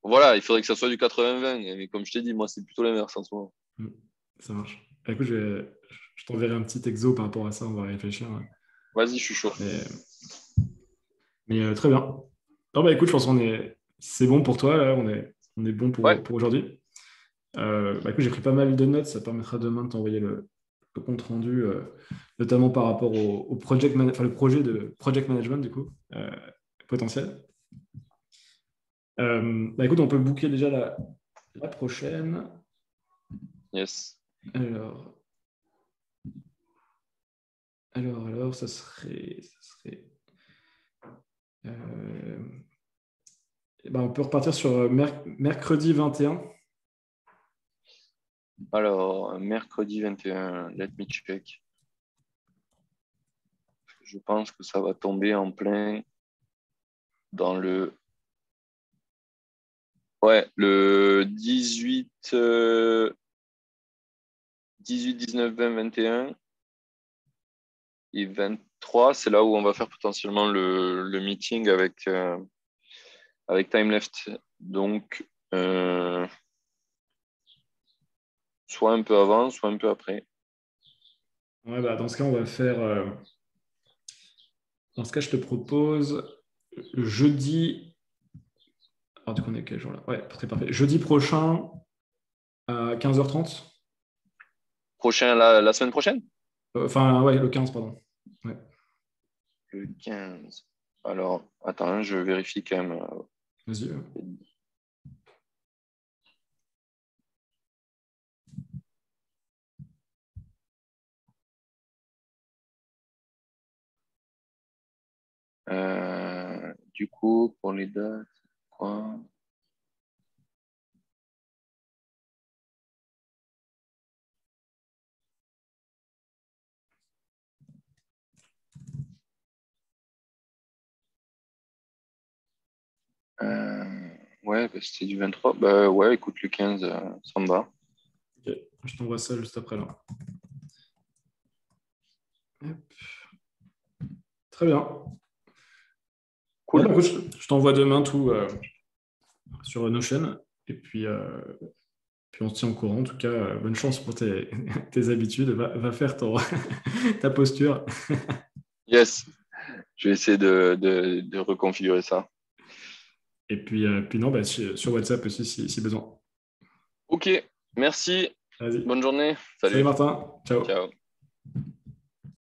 Voilà, il faudrait que ça soit du 80-20. Mais comme je t'ai dit, moi, c'est plutôt l'inverse en ce moment. Hmm. Ça marche. Écoute, je t'enverrai un petit exo par rapport à ça, on va réfléchir, ouais. Vas-y, je suis chaud. Mais très bien. Non, bah écoute, je pense c'est bon pour toi, là, on est bon Ouais, pour aujourd'hui. Bah écoute, j'ai pris pas mal de notes, ça permettra demain de t'envoyer le compte rendu, notamment par rapport au enfin, le projet de project management, du coup, potentiel. Bah écoute, on peut booker déjà la prochaine. yes. Alors, alors, ça serait euh, bah, on peut repartir sur mercredi 21. Alors, mercredi 21, let me check. Je pense que ça va tomber en plein dans le 18, 19, 20, 21 et 23. C'est là où on va faire potentiellement le meeting avec Time Left. Donc, soit un peu avant, soit un peu après. Ouais, bah, dans ce cas, on va faire Dans ce cas, je te propose jeudi. Alors, du coup, on est quel jour là? Ouais, très parfait. Jeudi prochain à 15h30. Prochain, la semaine prochaine? Enfin, ouais, le 15, pardon. Ouais. Le 15. Alors, attends, je vérifie quand même. Vas-y. Du coup, pour les dates, quoi? Ouais, bah, c'était du 23. Bah ouais, écoute, le 15, ça me va. Ok, je t'envoie ça juste après là. Hop. Très bien. Bon, bah, Cool. écoute, je t'envoie demain tout sur Notion. Et puis on se tient au courant. En tout cas, bonne chance pour tes habitudes. Va faire ta posture. Yes, je vais essayer de reconfigurer ça. Et puis non, bah, sur WhatsApp aussi si besoin. Ok, merci. Vas-y. Bonne journée. Salut Salut. Martin. Ciao. Ciao.